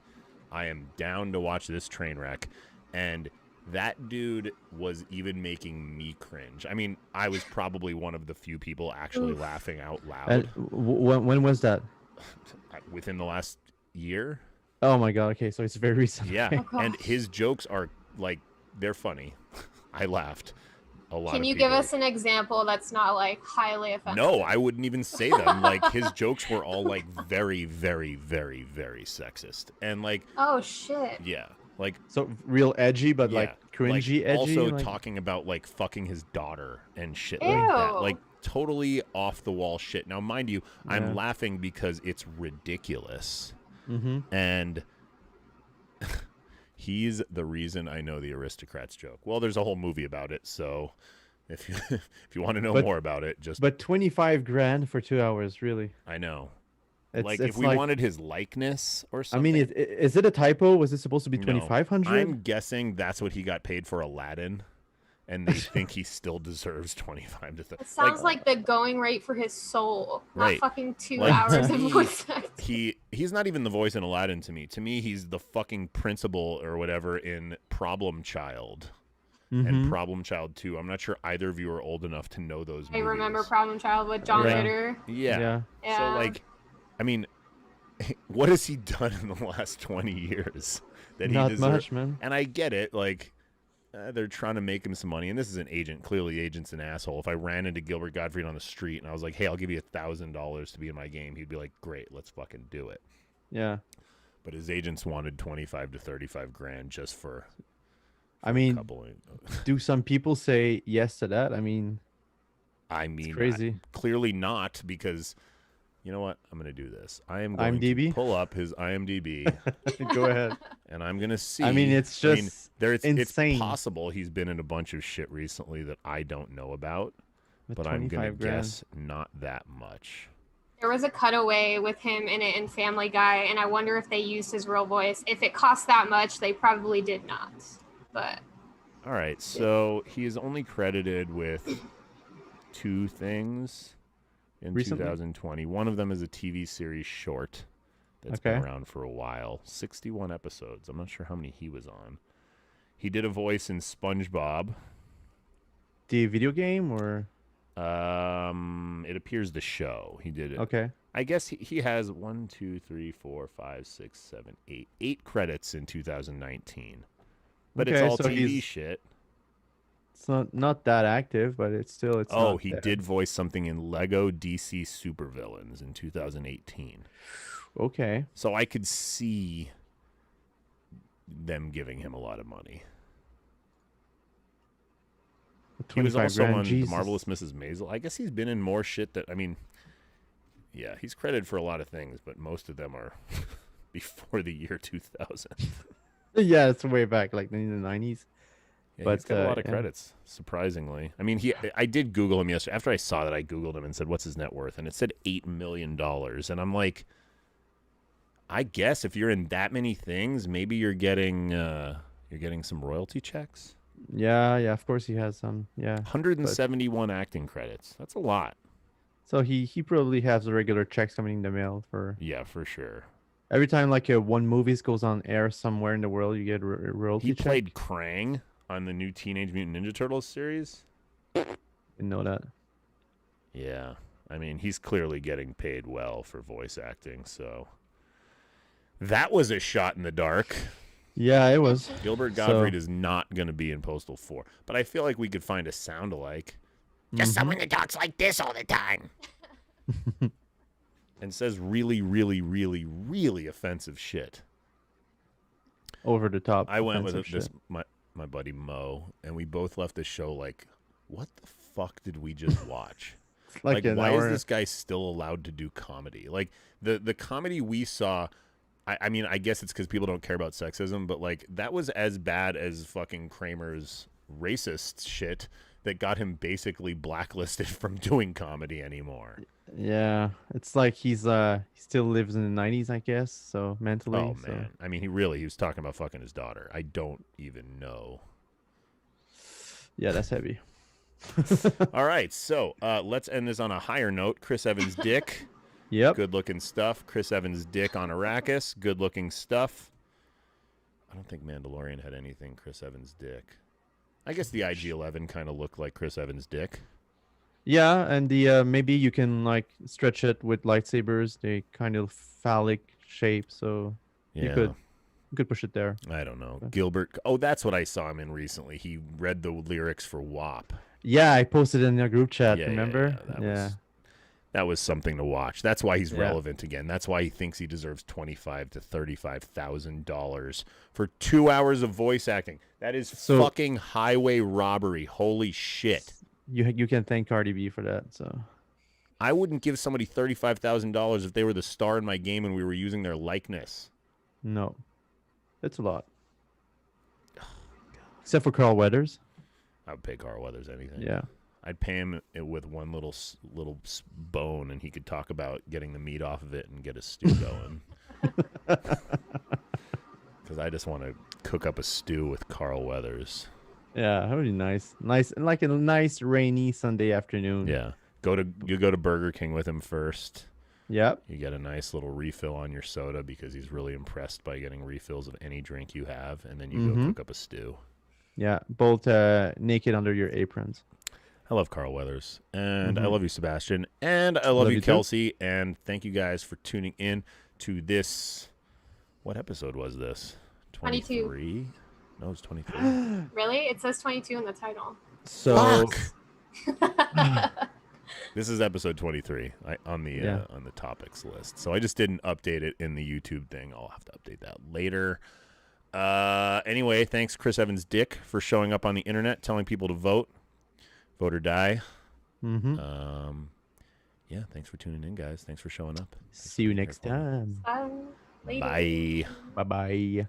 I am down to watch this train wreck. And that dude was even making me cringe. I mean, I was probably one of the few people actually laughing out loud. And when was that? Within the last year. Oh my god. Okay, so it's very recent. Yeah, Oh, and his jokes are like, they're funny. I laughed a lot. Can you give us an example that's not like highly offensive? No, I wouldn't even say them. Like his jokes were all like very, very, very, very sexist, and like, Oh shit. yeah, like So real edgy, but yeah, like cringy, like, edgy. Also like... talking about like fucking his daughter and shit Ew. like that, like totally off the wall shit. Now, mind you, Yeah. I'm laughing because it's ridiculous, Mm-hmm. and he's the reason I know the Aristocrats joke. Well, there's a whole movie about it, so if you want to know more about it, just But 25 grand for 2 hours, really? I know. It's, Like it's if we wanted his likeness or I something. mean, is it a typo? Was it supposed to be 2,500? I'm guessing that's what he got paid for Aladdin, and they think he still deserves 25 to 30. It sounds like the going rate for his soul, Right. not fucking 2 Like, hours of voice acting. He's not even the voice in Aladdin to me. To me, he's the fucking principal or whatever in Problem Child and Problem Child 2. I'm not sure either of you are old enough to know those I movies. remember Problem Child with John Right. Ritter. Yeah. Yeah. So like, I mean, what has he done in the last 20 years that Not he deserves? much, man. And I get it, like they're trying to make him some money, and this is an agent. Clearly, agent's an asshole. If I ran into Gilbert Gottfried on the street and I was like, "Hey, I'll give you $1,000 to be in my game," he'd be like, "Great, let's fucking do it." Yeah. But his agents wanted 25 to 35 grand just for. I mean, a couple of, do some people say yes to that? I mean, crazy. Clearly not, because you know what? I'm going to do this. I am going IMDb? to pull up his IMDb, Go ahead. and I'm going to see. I mean, it's just it's insane. possible he's been in a bunch of shit recently that I don't know about, With but I'm going to 25 grand. guess not that much. There was a cutaway with him in it in Family Guy, and I wonder if they used his real voice. If it cost that much, they probably did not. But All right, so he is only credited with 2 things in Recently? 2020. One of them is a TV series short that's been around for a while. 61 episodes. I'm not sure how many he was on. He did a voice in SpongeBob. The video game or It appears the show. He did it. okay. I guess he has 1, 2, 3, 4, 5, 6, 7, 8. 8 credits in 2019. But it's Okay, all so TV he's- shit. It's not that active, but it's still it's. Oh, not he there. did voice something in Lego DC Supervillains in 2018. Okay. So I could see them giving him a lot of money. He was 25 also grand, on Jesus. The Marvelous Mrs. Maisel. I guess he's been in more shit that, I mean, yeah, he's credited for a lot of things, but most of them are before the year 2000. Yeah, it's way back, like in the 90s. Yeah, But, he's got a lot of yeah. credits, surprisingly. I mean, I did Google him yesterday. After I saw that, I Googled him and said, what's his net worth? And it said $8 million. And I'm like, I guess if you're in that many things, maybe you're getting some royalty checks. Yeah, yeah. Of course he has some. Yeah. 171 acting credits. That's a lot. So he probably has the regular checks coming in the mail for Yeah, for sure. every time like one movie goes on air somewhere in the world, you get a royalty He check. played Krang on the new Teenage Mutant Ninja Turtles series. Didn't know that. Yeah. I mean, he's clearly getting paid well for voice acting, so that was a shot in the dark. Yeah, it was. Gilbert Gottfried is not going to be in Postal 4, but I feel like we could find a sound alike. Just someone that talks like this all the time. And says really, really, really, really offensive shit. Over the top. I went with my buddy Mo, and we both left the show like, what the fuck did we just watch? Like why is this guy still allowed to do comedy? Like the comedy we saw, I mean, I guess it's because people don't care about sexism, but like that was as bad as fucking Kramer's racist shit that got him basically blacklisted from doing comedy anymore. Yeah, it's like he still lives in the 90s, I guess. So mentally. Oh man, I mean, he was talking about fucking his daughter. I don't even know. Yeah, that's heavy. All right, so let's end this on a higher note. Chris Evans' dick. Yep. Good looking stuff. Chris Evans' dick on Arrakis. Good looking stuff. I don't think Mandalorian had anything Chris Evans' dick. I guess the IG-11 kind of looked like Chris Evans' dick. Yeah, and the maybe you can like stretch it with lightsabers. They kind of phallic shape, so you could push it there. I don't know. Gilbert. Oh, that's what I saw him in recently. He read the lyrics for WAP. Yeah, I posted it in your group chat. Yeah, remember? Yeah. That was something to watch. That's why he's relevant again. That's why he thinks he deserves $25,000 to $35,000 for 2 hours of voice acting. That is fucking highway robbery. Holy shit. You can thank Cardi B for that. So I wouldn't give somebody $35,000 if they were the star in my game and we were using their likeness. No, it's a lot. Except for Carl Weathers. I would pay Carl Weathers anything. Yeah. I'd pay him with one little bone, and he could talk about getting the meat off of it and get a stew going. Because I just want to cook up a stew with Carl Weathers. Yeah, that would be nice. Nice, like a nice rainy Sunday afternoon. Yeah, you go to Burger King with him first. Yep. You get a nice little refill on your soda because he's really impressed by getting refills of any drink you have, and then you go cook up a stew. Yeah, both naked under your aprons. I love Carl Weathers, and I love you, Sebastian, and I love you, Kelsey, and thank you guys for tuning in to this. What episode was this? 23? No, it's 23. Really? It says 22 in the title. So this is episode 23 on the topics list. So I just didn't update it in the YouTube thing. I'll have to update that later. Anyway, thanks Chris Evans' dick for showing up on the internet, telling people to vote. Vote or die. Yeah, thanks for tuning in, guys. Thanks for showing up. See you next time. Bye. Bye. Bye-bye.